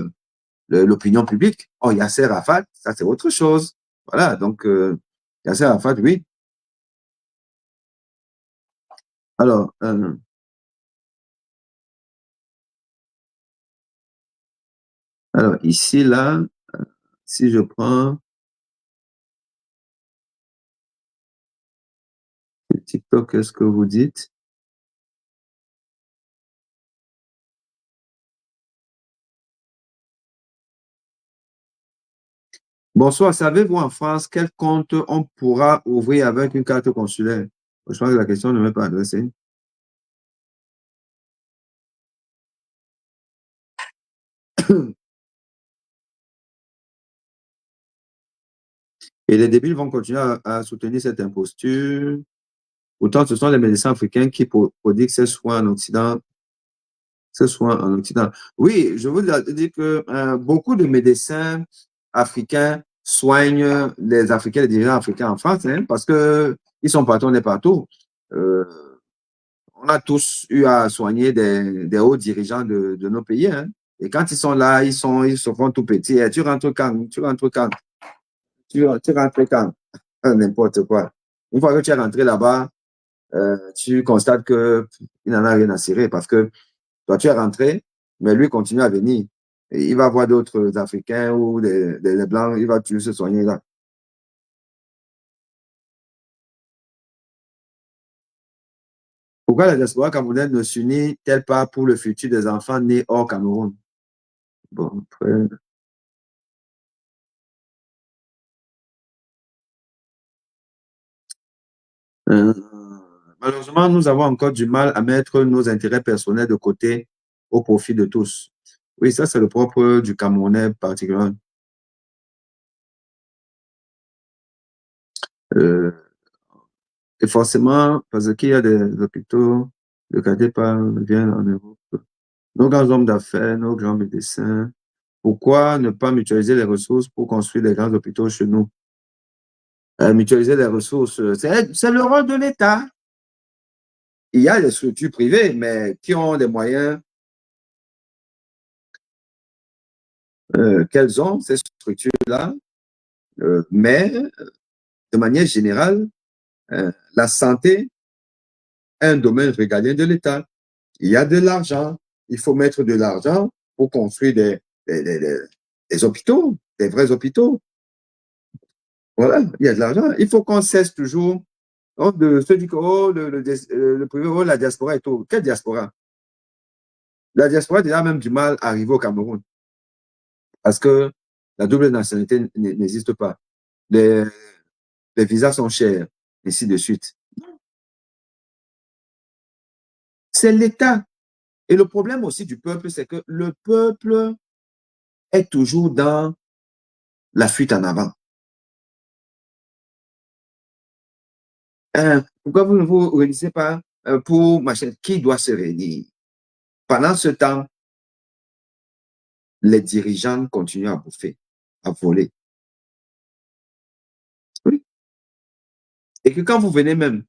l'opinion publique. Oh, Yasser Arafat, ça c'est autre chose. Voilà, donc Yasser Arafat, oui. Alors, ici, là, si je prends TikTok, qu'est-ce que vous dites? Bonsoir, savez-vous en France quel compte on pourra ouvrir avec une carte consulaire? Je pense que la question ne m'est pas adressée. Et les débiles vont continuer à soutenir cette imposture. Pourtant, ce sont les médecins africains qui prodiguent ces soins en Occident. Ces soins en Occident. Oui, je vous dis que beaucoup de médecins africains soignent les Africains, les dirigeants africains en France, hein, parce que ils sont partout, on est partout. Euh, on a tous eu à soigner des hauts dirigeants de nos pays, hein. Et quand ils sont là, ils se font tout petits. Et tu rentres quand? Tu rentres quand? Tu rentres quand? N'importe quoi. Une fois que tu es rentré là-bas, tu constates qu'il n'en a rien à cirer parce que toi, tu es rentré, mais lui continue à venir. Et il va voir d'autres Africains ou des Blancs, il va toujours se soigner là. Pourquoi la diaspora camerounaise ne s'unit-elle pas pour le futur des enfants nés hors Cameroun? Bon, après, euh, malheureusement, nous avons encore du mal à mettre nos intérêts personnels de côté au profit de tous. Oui, ça, c'est le propre du Camerounais particulièrement. Euh, et forcément, parce qu'il y a des hôpitaux, le Cadet vient en Europe. Nos grands hommes d'affaires, nos grands médecins, pourquoi ne pas mutualiser les ressources pour construire des grands hôpitaux chez nous? Mutualiser les ressources, c'est le rôle de l'État. Il y a des structures privées, mais qui ont des moyens qu'elles ont, ces structures-là. Mais de manière générale, la santé est un domaine régalien de l'État. Il y a de l'argent. Il faut mettre de l'argent pour construire des, des- des- des hôpitaux, des vrais hôpitaux. Voilà, il y a de l'argent. Il faut qu'on cesse toujours de se dire que oh, le privé, oh, la diaspora est tout. Quelle diaspora? La diaspora a déjà même du mal à arriver au Cameroun parce que la double nationalité n'existe pas. Les, les visas sont chers, ainsi de suite. C'est l'État. Et le problème aussi du peuple, c'est que le peuple est toujours dans la fuite en avant. Pourquoi vous ne vous réunissez pas pour machin? Qui doit se réunir? Pendant ce temps, les dirigeants continuent à bouffer, à voler. Oui. Et que quand vous venez même,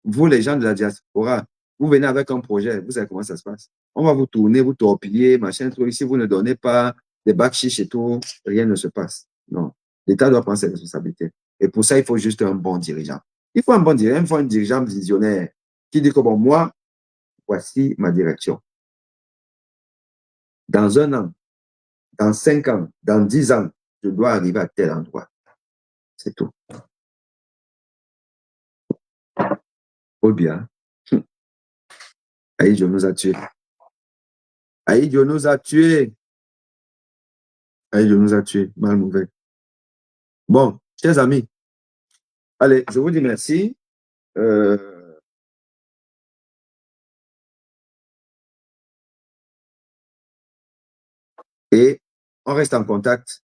vous les gens de la diaspora, vous venez avec un projet, vous savez comment ça se passe. On va vous tourner, vous torpiller, machin, truc. Si vous ne donnez pas des bacs chiches et tout, rien ne se passe. Non. L'État doit prendre ses responsabilités. Et pour ça, il faut juste un bon dirigeant. Il faut un bon dirigeant, il faut un dirigeant visionnaire qui dit que bon, moi, voici ma direction. Dans un an, dans 5 ans, dans 10 ans, je dois arriver à tel endroit. C'est tout. Ou bien, Aïe, Dieu nous a tués. Aïe, Dieu nous a tués. Aïe, Dieu nous a tués. Mal mauvais. Bon, chers amis, allez, je vous dis merci. Euh, et on reste en contact.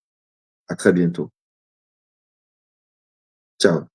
À très bientôt. Ciao.